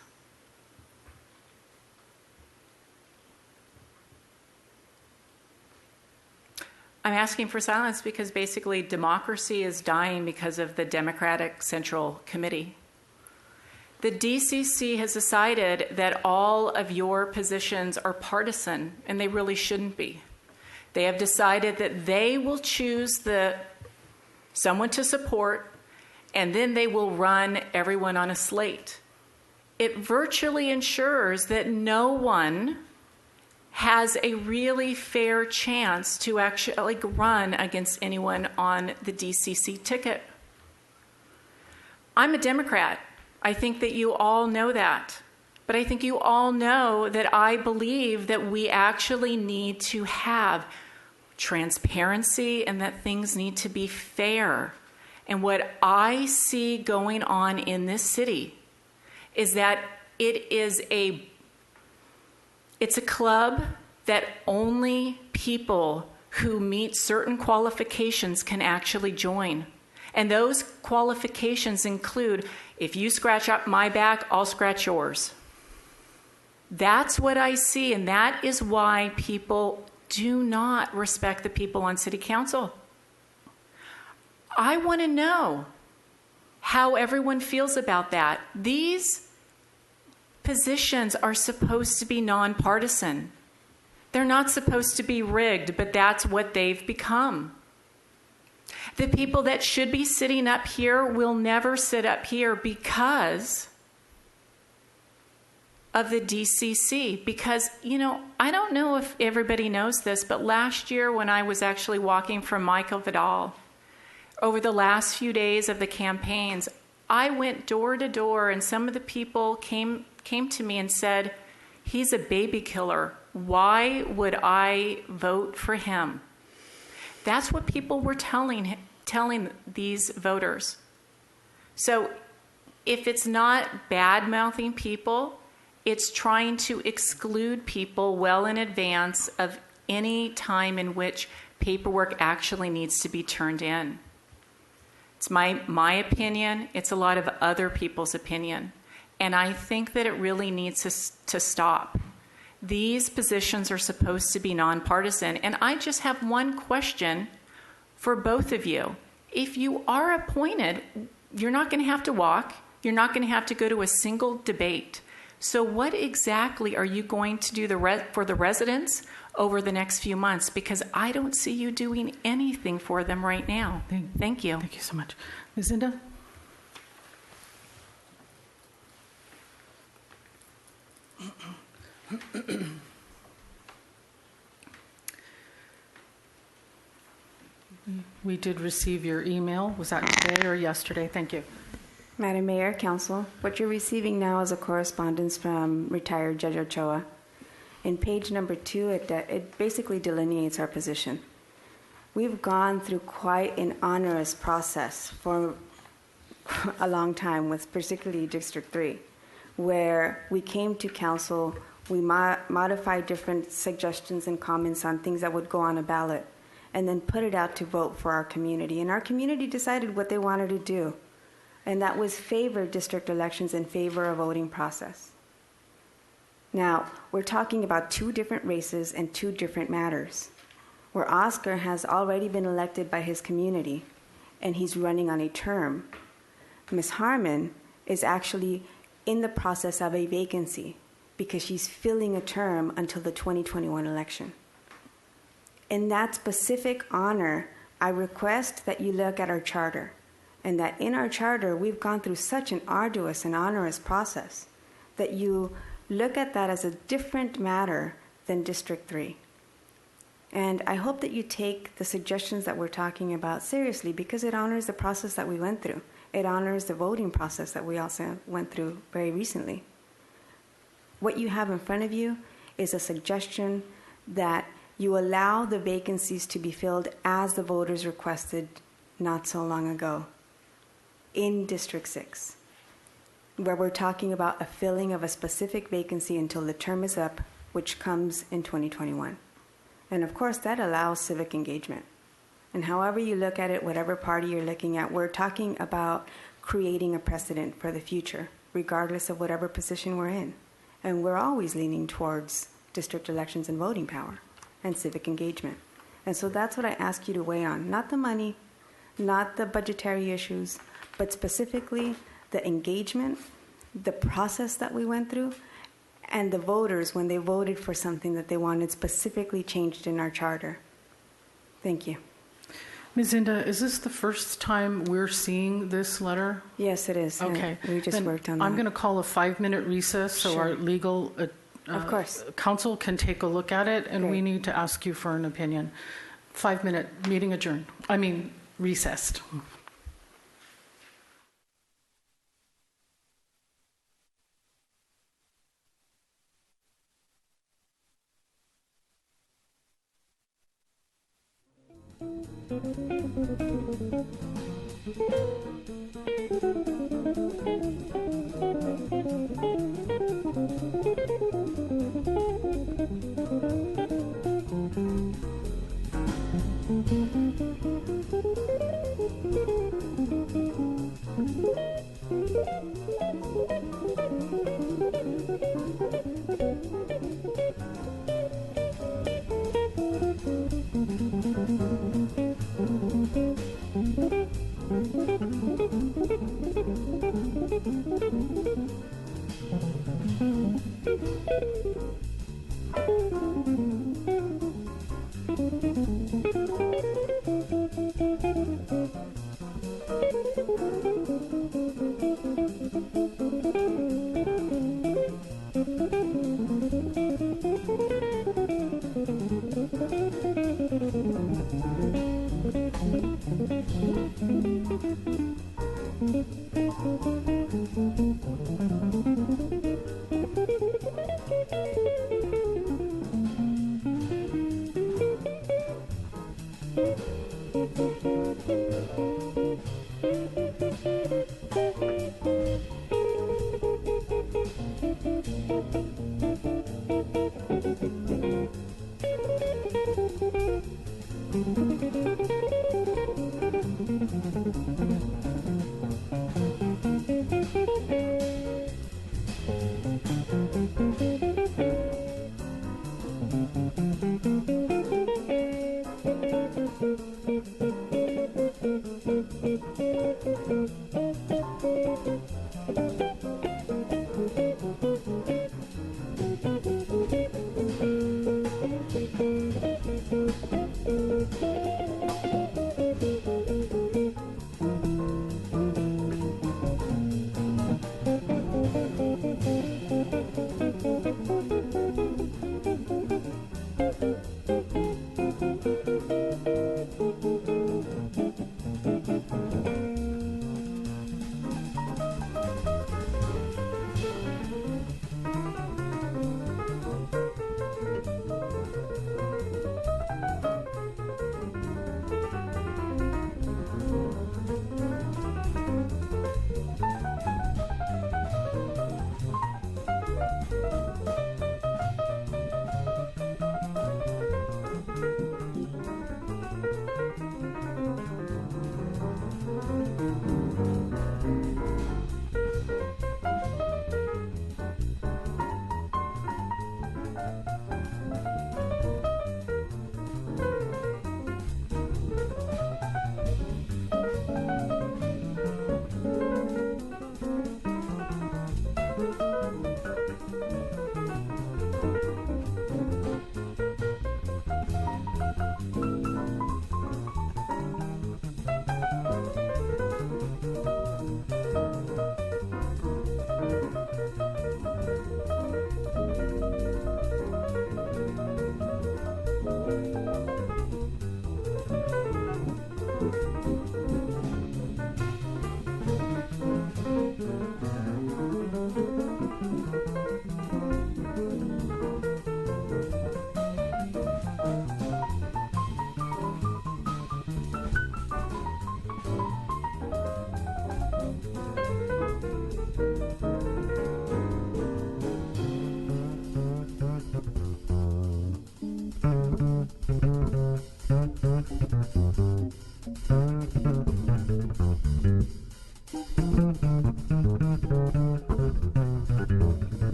I'm asking for silence because basically democracy is dying because of the Democratic Central Committee. The DCC has decided that all of your positions are partisan, and they really shouldn't be. They have decided that they will choose someone to support, and then they will run everyone on a slate. It virtually ensures that no one has a really fair chance to actually run against anyone on the DCC ticket. I'm a Democrat. I think that you all know that. But I think you all know that I believe that we actually need to have transparency and that things need to be fair. And what I see going on in this city is that it's a club that only people who meet certain qualifications can actually join. And those qualifications include, if you scratch up my back, I'll scratch yours. That's what I see, and that is why people do not respect the people on city council. I want to know how everyone feels about that. These positions are supposed to be nonpartisan. They're not supposed to be rigged, but that's what they've become. The people that should be sitting up here will never sit up here because of the DCC. Because, I don't know if everybody knows this, but last year when I was actually walking from Michael Vidal, over the last few days of the campaigns, I went door to door, and some of the people came to me and said, he's a baby killer. Why would I vote for him? That's what people were telling these voters. So if it's not bad-mouthing people, it's trying to exclude people well in advance of any time in which paperwork actually needs to be turned in. It's my opinion. It's a lot of other people's opinion. And I think that it really needs to stop. These positions are supposed to be nonpartisan. And I just have one question for both of you. If you are appointed, you're not going to have to walk. You're not going to have to go to a single debate. So what exactly are you going to do for the residents over the next few months? Because I don't see you doing anything for them right now. Thank you. Thank you so much. Ms. Inda? We did receive your email. Was that today or yesterday? Thank you. Madam Mayor, Council, what you're receiving now is a correspondence from retired Judge Ochoa. In page number 2, it basically delineates our position. We've gone through quite an onerous process for a long time, with particularly District 3, where we came to council, we modified different suggestions and comments on things that would go on a ballot, and then put it out to vote for our community. And our community decided what they wanted to do, and that was favor district elections in favor of voting process. Now, we're talking about 2 different races and 2 different matters, where Oscar has already been elected by his community, and he's running on a term. Ms. Harmon is actually in the process of a vacancy because she's filling a term until the 2021 election. In that specific honor, I request that you look at our charter, and that in our charter, we've gone through such an arduous and onerous process that you look at that as a different matter than District 3. And I hope that you take the suggestions that we're talking about seriously, because it honors the process that we went through. It honors the voting process that we also went through very recently. What you have in front of you is a suggestion that you allow the vacancies to be filled as the voters requested not so long ago in District 6, where we're talking about a filling of a specific vacancy until the term is up, which comes in 2021. And of course, that allows civic engagement. And however you look at it, whatever party you're looking at, we're talking about creating a precedent for the future, regardless of whatever position we're in. And we're always leaning towards district elections and voting power and civic engagement. And so that's what I ask you to weigh on. Not the money, not the budgetary issues, but specifically the engagement, the process that we went through, and the voters when they voted for something that they wanted specifically changed in our charter. Thank you. Ms. Inda, is this the first time we're seeing this letter? Yes, it is. Okay. We just Then worked on that. I'm going to call a 5-minute recess so Sure. our legal Of course. counsel can take a look at it, and we need to ask you for an opinion. 5-minute meeting adjourned. Recessed.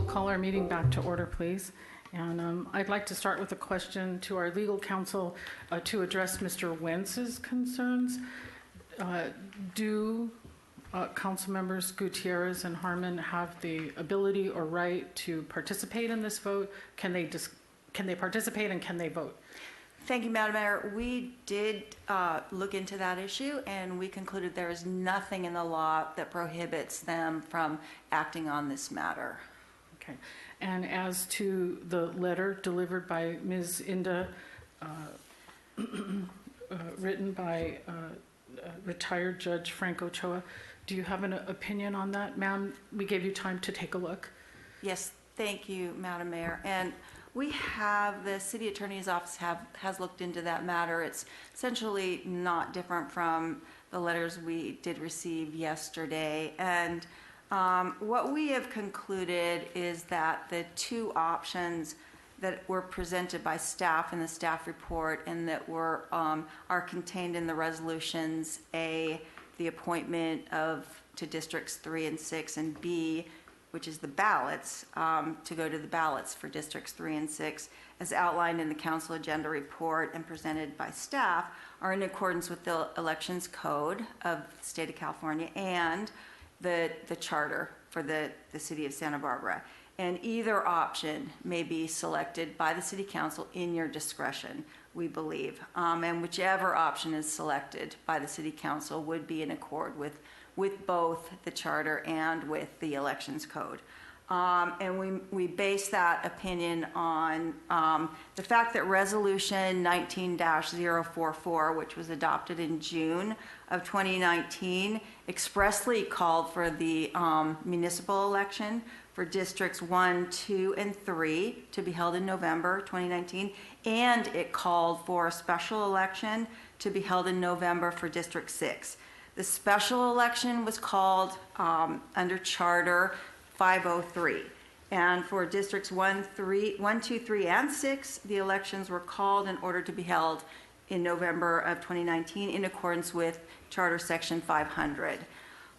Call our meeting back to order, please. And I'd like to start with a question to our legal counsel to address Mr. Wentz's concerns. Do council members Gutierrez and Harmon have the ability or right to participate in this vote? Can they participate and can they vote? Thank you, Madam Mayor. We did look into that issue, and we concluded there is nothing in the law that prohibits them from acting on this matter. Okay. And as to the letter delivered by Ms. Inda, written by retired Judge Frank Ochoa, do you have an opinion on that, ma'am? We gave you time to take a look. Yes, thank you, Madam Mayor. And we have, the city attorney's office has looked into that matter. It's essentially not different from the letters we did receive yesterday. And what we have concluded is that the two options that were presented by staff in the staff report and that were are contained in the resolutions, A, the appointment to districts 3 and 6, and B, which is the ballots, to go to the ballots for districts 3 and 6, as outlined in the council agenda report and presented by staff, are in accordance with the elections code of the state of California and the charter for the city of Santa Barbara. And either option may be selected by the city council in your discretion, we believe. And whichever option is selected by the city council would be in accord with both the charter and with the elections code. And we base that opinion on the fact that Resolution 19-044, which was adopted in June of 2019, expressly called for the municipal election for districts 1, 2, and 3 to be held in November 2019, and it called for a special election to be held in November for District 6. The special election was called under Charter 503, And for districts 1, 2, 3, and 6, the elections were called in order to be held in November of 2019 in accordance with Charter Section 500.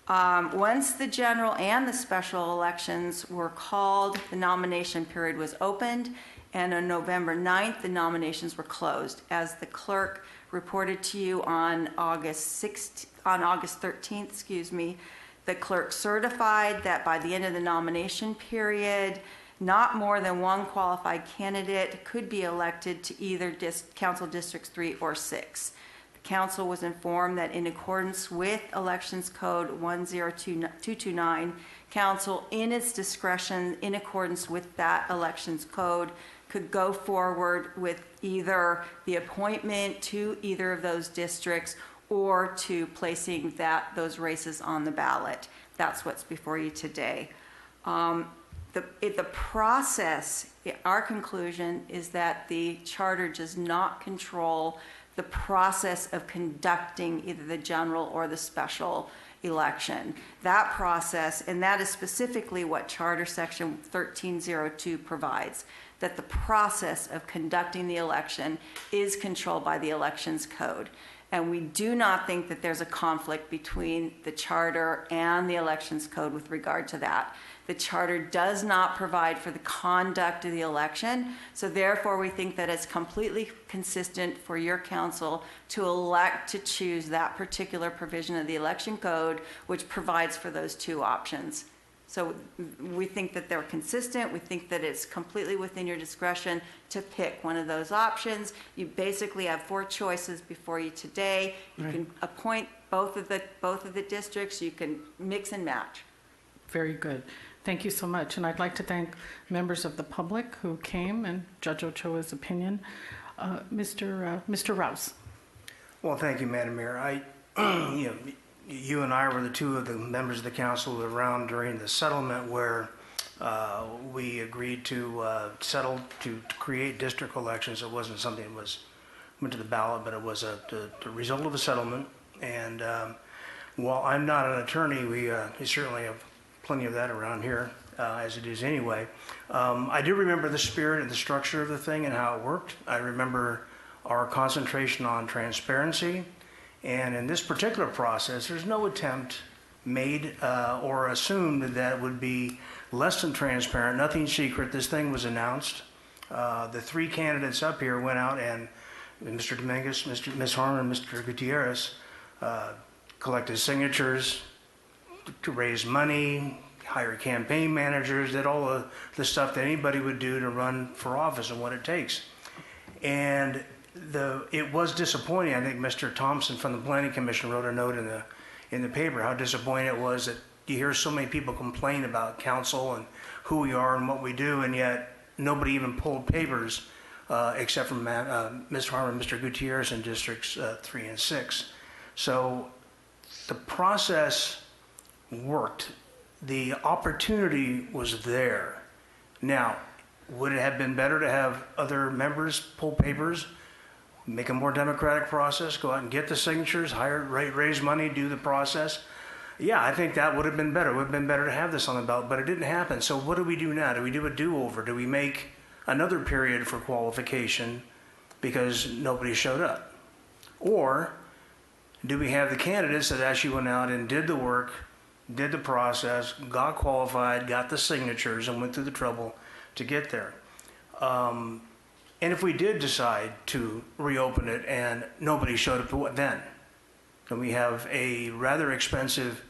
Once the general and the special elections were called, the nomination period was opened, and on November 9th, the nominations were closed. As the clerk reported to you on August 13th, the clerk certified that by the end of the nomination period, not more than one qualified candidate could be elected to either Council Districts 3 or 6. The council was informed that in accordance with Elections Code 10229, council in its discretion, in accordance with that elections code, could go forward with either the appointment to either of those districts or to placing those races on the ballot. That's what's before you today. The process, our conclusion is that the charter does not control the process of conducting either the general or the special election. That process, and that is specifically what Charter Section 1302 provides, that the process of conducting the election is controlled by the Elections Code. And we do not think that there's a conflict between the charter and the Elections Code with regard to that. The charter does not provide for the conduct of the election, so therefore we think that it's completely consistent for your council to elect to choose that particular provision of the election code, which provides for those two options. So we think that they're consistent. We think that it's completely within your discretion to pick one of those options. You basically have 4 choices before you today. You can appoint both of the districts. You can mix and match. Very good. Thank you so much. And I'd like to thank members of the public who came and Judge Ochoa's opinion. Mr. Rouse. Well, thank you, Madam Mayor. You and I were the two of the members of the council who were around during the settlement where we agreed to settle to create district elections. It wasn't something that went to the ballot, but it was the result of a settlement. And while I'm not an attorney, we certainly have plenty of that around here, as it is anyway. I do remember the spirit and the structure of the thing and how it worked. I remember our concentration on transparency. And in this particular process, there's no attempt made or assumed that would be less than transparent, nothing secret. This thing was announced. The 3 candidates up here went out and Mr. Dominguez, Ms. Harmon, Mr. Gutierrez collected signatures to raise money, hire campaign managers, did all the stuff that anybody would do to run for office and what it takes. And it was disappointing. I think Mr. Thompson from the Planning Commission wrote a note in the paper how disappointing it was that you hear so many people complain about council and who we are and what we do, and yet nobody even pulled papers except from Ms. Harmon and Mr. Gutierrez in districts 3 and 6. So the process worked. The opportunity was there. Now, would it have been better to have other members pull papers, make a more democratic process, go out and get the signatures, raise money, do the process? Yeah, I think that would have been better. It would have been better to have this on the ballot, but it didn't happen. So what do we do now? Do we do a do-over? Do we make another period for qualification because nobody showed up? Or do we have the candidates that actually went out and did the work, did the process, got qualified, got the signatures, and went through the trouble to get there? And if we did decide to reopen it and nobody showed up, what then? Then we have a rather expensive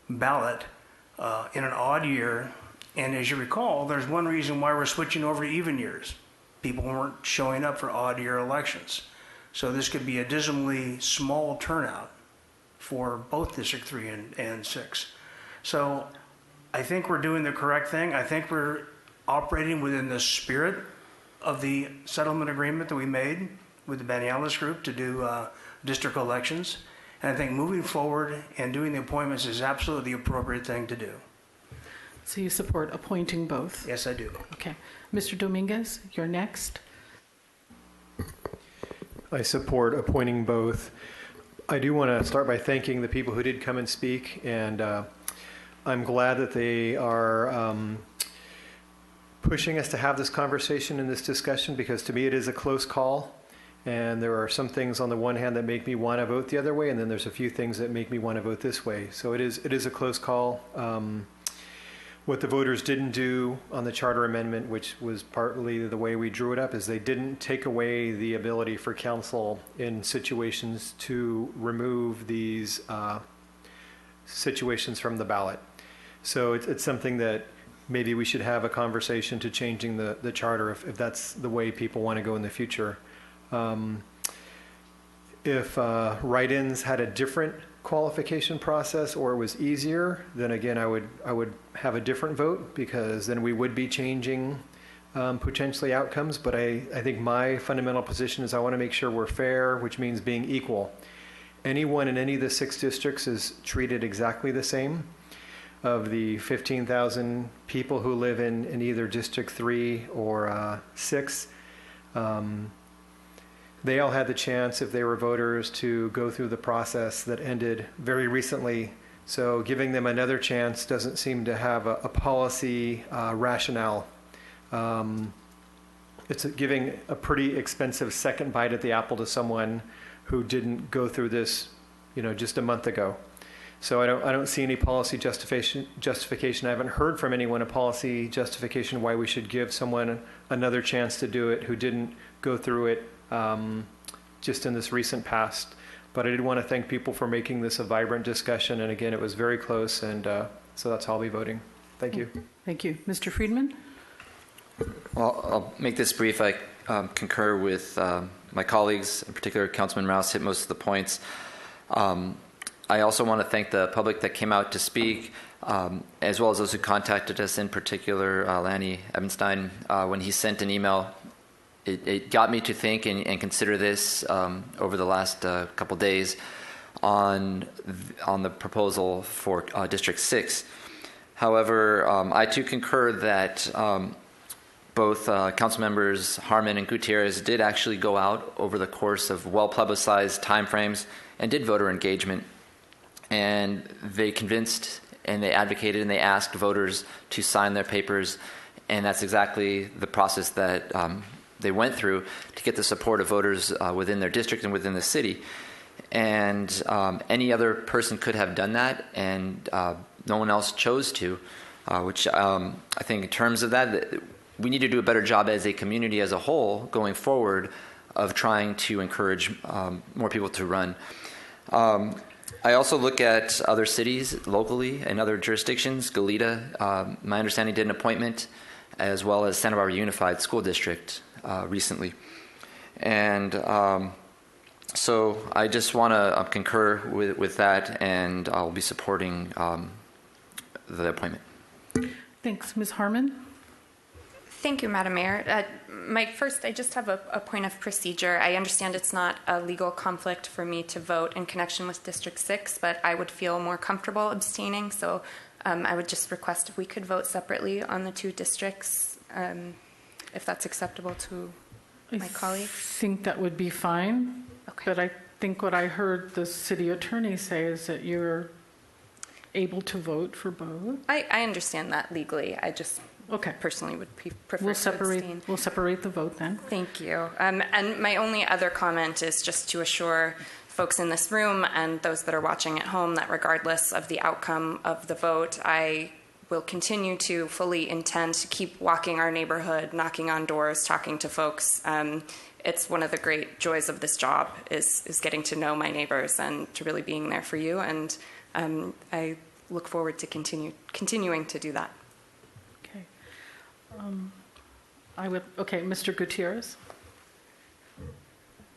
ballot in an odd year. And as you recall, there's one reason why we're switching over to even years. People weren't showing up for odd year elections. So this could be a dismally small turnout for both District 3 and 6. So I think we're doing the correct thing. I think we're operating within the spirit of the settlement agreement that we made with the Banialis Group to do district elections. And I think moving forward and doing the appointments is absolutely the appropriate thing to do. So you support appointing both? Yes, I do. Okay. Mr. Dominguez, you're next. I support appointing both. I do want to start by thanking the people who did come and speak, and I'm glad that they are pushing us to have this conversation and this discussion, because to me it is a close call. And there are some things on the one hand that make me want to vote the other way, and then there's a few things that make me want to vote this way. So it is a close call. What the voters didn't do on the charter amendment, which was partly the way we drew it up, is they didn't take away the ability for council in situations to remove these situations from the ballot. So it's something that maybe we should have a conversation to changing the charter if that's the way people want to go in the future. If write-ins had a different qualification process or it was easier, then again, I would have a different vote, because then we would be changing potentially outcomes. But I think my fundamental position is I want to make sure we're fair, which means being equal. Anyone in any of the 6 districts is treated exactly the same. Of the 15,000 people who live in either District 3 or 6, they all had the chance, if they were voters, to go through the process that ended very recently. So giving them another chance doesn't seem to have a policy rationale. It's giving a pretty expensive second bite at the apple to someone who didn't go through this, just a month ago. So I don't see any policy justification. I haven't heard from anyone a policy justification why we should give someone another chance to do it who didn't go through it just in this recent past. But I did want to thank people for making this a vibrant discussion. And again, it was very close. And so that's how I'll be voting. Thank you. Thank you. Mr. Friedman? Well, I'll make this brief. I concur with my colleagues, in particular, Councilman Rouse hit most of the points. I also want to thank the public that came out to speak, as well as those who contacted us, in particular, Lanny Ebenstein, when he sent an email. It got me to think and consider this over the last couple days on the proposal for District 6. However, I too concur that both council members Harmon and Gutierrez did actually go out over the course of well-publicized timeframes and did voter engagement. And they convinced and they advocated and they asked voters to sign their papers. And that's exactly the process that they went through to get the support of voters within their district and within the city. And any other person could have done that, and no one else chose to, which I think in terms of that, we need to do a better job as a community as a whole going forward of trying to encourage more people to run. I also look at other cities locally and other jurisdictions. Goleta, my understanding, did an appointment, as well as Santa Barbara Unified School District recently. And so I just want to concur with that, and I'll be supporting the appointment. Thanks. Ms. Harmon? Thank you, Madam Mayor. I just have a point of procedure. I understand it's not a legal conflict for me to vote in connection with District 6, but I would feel more comfortable abstaining. So I would just request if we could vote separately on the 2 districts, if that's acceptable to my colleague. I think that would be fine. Okay. But I think what I heard the city attorney say is that you're able to vote for both. I understand that legally. I just personally would prefer to abstain. We'll separate the vote then. Thank you. And my only other comment is just to assure folks in this room and those that are watching at home that regardless of the outcome of the vote, I will continue to fully intend to keep walking our neighborhood, knocking on doors, talking to folks. It's one of the great joys of this job is getting to know my neighbors and to really being there for you. And I look forward to continuing to do that. Okay. Mr. Gutierrez.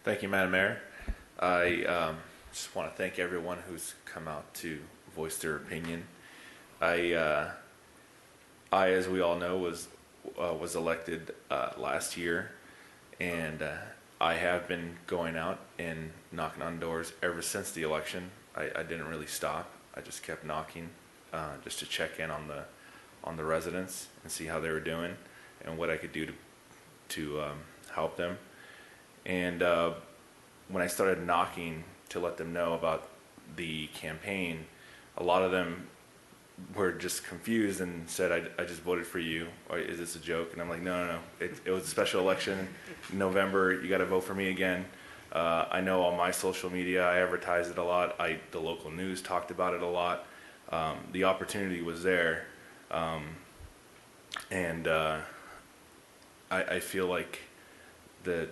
Thank you, Madam Mayor. I just want to thank everyone who's come out to voice their opinion. I, as we all know, was elected last year, and I have been going out and knocking on doors ever since the election. I didn't really stop. I just kept knocking just to check in on the residents and see how they were doing and what I could do to help them. And when I started knocking to let them know about the campaign, a lot of them were just confused and said, I just voted for you. Or is this a joke? And I'm like, no. It was a special election in November. You got to vote for me again. I know on my social media, I advertised it a lot. The local news talked about it a lot. The opportunity was there. And I feel like the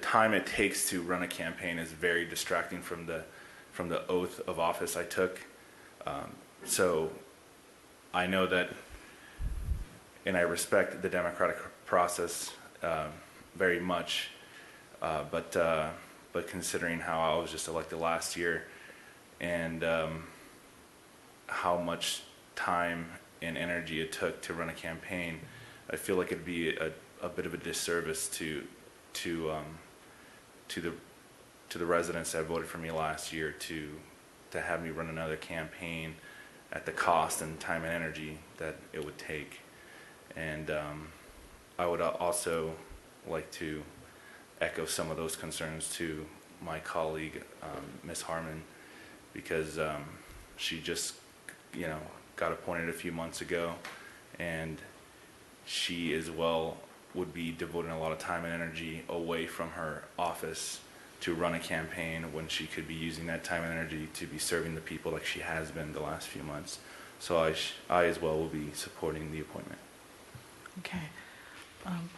time it takes to run a campaign is very distracting from the oath of office I took. So I know that, and I respect the democratic process very much, but considering how I was just elected last year and how much time and energy it took to run a campaign, I feel like it'd be a bit of a disservice to the residents that voted for me last year to have me run another campaign at the cost and time and energy that it would take. And I would also like to echo some of those concerns to my colleague, Ms. Harmon, because she just, got appointed a few months ago, and she as well would be devoting a lot of time and energy away from her office to run a campaign when she could be using that time and energy to be serving the people like she has been the last few months. So I as well will be supporting the appointment. Okay.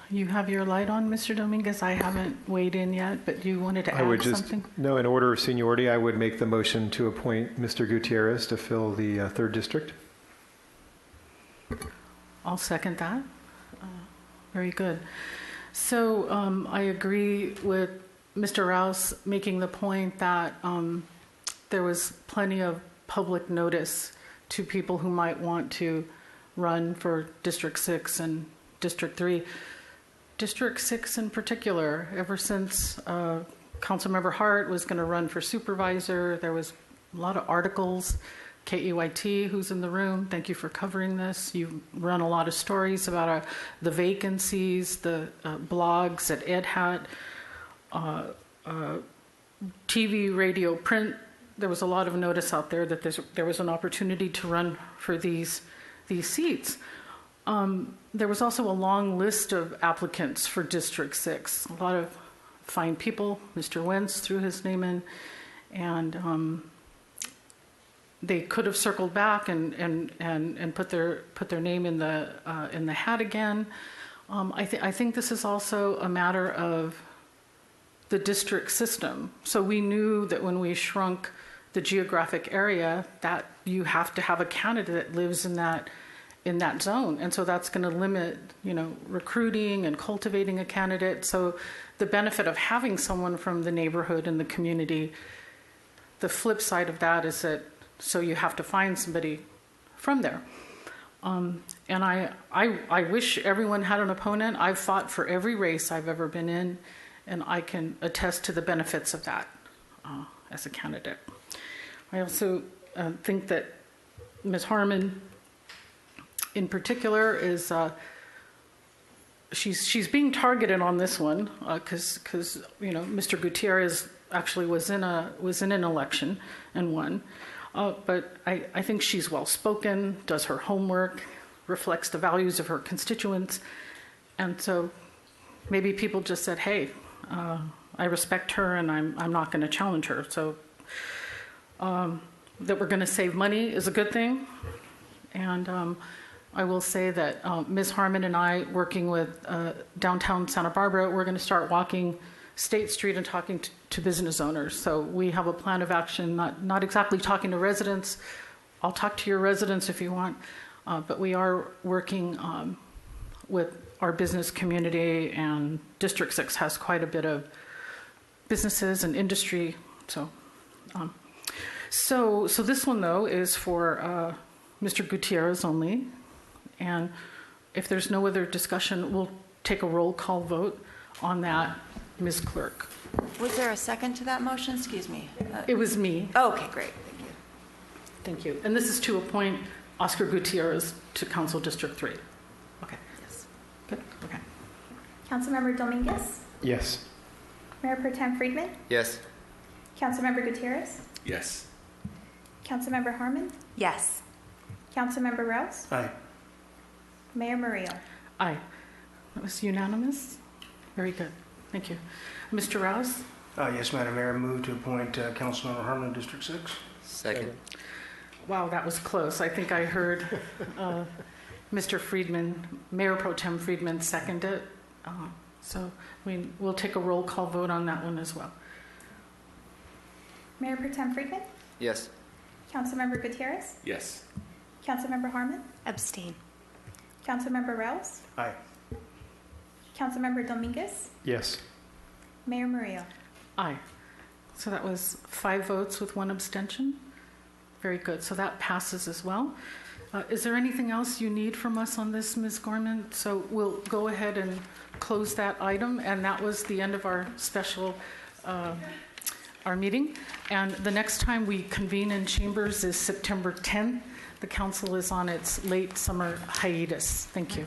You have your light on, Mr. Dominguez. I haven't weighed in yet, but you wanted to add something? No, in order of seniority, I would make the motion to appoint Mr. Gutierrez to fill the 3rd District. I'll second that. Very good. So I agree with Mr. Rouse making the point that there was plenty of public notice to people who might want to run for District 6 and District 3. District 6 in particular, ever since Councilmember Hart was going to run for supervisor, there was a lot of articles. KEYT, who's in the room, thank you for covering this. You've run a lot of stories about the vacancies, the blogs at EdHat, TV, radio, print. There was a lot of notice out there that there was an opportunity to run for these seats. There was also a long list of applicants for District 6. A lot of fine people. Mr. Wentz threw his name in, and they could have circled back and put their name in the hat again. I think this is also a matter of the district system. So we knew that when we shrunk the geographic area, that you have to have a candidate that lives in that zone, and so that's going to limit, recruiting and cultivating a candidate. So the benefit of having someone from the neighborhood and the community, the flip side of that is that so you have to find somebody from there. And I wish everyone had an opponent. I've fought for every race I've ever been in, and I can attest to the benefits of that as a candidate. I also think that Ms. Harmon, in particular, is she's being targeted on this one because Mr. Gutierrez actually was in an election and won. But I think she's well-spoken, does her homework, reflects the values of her constituents. And so maybe people just said, hey, I respect her and I'm not going to challenge her. So that we're going to save money is a good thing. And I will say that Ms. Harmon and I, working with downtown Santa Barbara, we're going to start walking State Street and talking to business owners. So we have a plan of action, not exactly talking to residents. I'll talk to your residents if you want, but we are working with our business community, and District 6 has quite a bit of businesses and industry. So this one, though, is for Mr. Gutierrez only. And if there's no other discussion, we'll take a roll call vote on that. Ms. Clerk. Was there a second to that motion? Excuse me. It was me. Oh, okay, great. Thank you. Thank you. And this is to appoint Oscar Gutierrez to Council District 3. Okay. Yes. Good. Okay. Councilmember Dominguez? Yes. Mayor Pro Tem Friedman? Yes. Councilmember Gutierrez? Yes. Councilmember Harmon? Yes. Councilmember Rouse? Aye. Mayor Murillo? Aye. That was unanimous. Very good. Thank you. Mr. Rouse? Yes, Madam Mayor, I move to appoint Councilmember Harmon, District 6. Second. Wow, that was close. I think I heard Mr. Friedman, Mayor Pro Tem Friedman, second it. So we'll take a roll call vote on that one as well. Mayor Pro Tem Friedman? Yes. Councilmember Gutierrez? Yes. Councilmember Harmon? Abstain. Councilmember Rouse? Aye. Councilmember Dominguez? Yes. Mayor Murillo? Aye. So that was 5 votes with 1 abstention. Very good. So that passes as well. Is there anything else you need from us on this, Ms. Gorman? So we'll go ahead and close that item, and that was the end of our special our meeting. And the next time we convene in chambers is September 10th. The council is on its late summer hiatus. Thank you.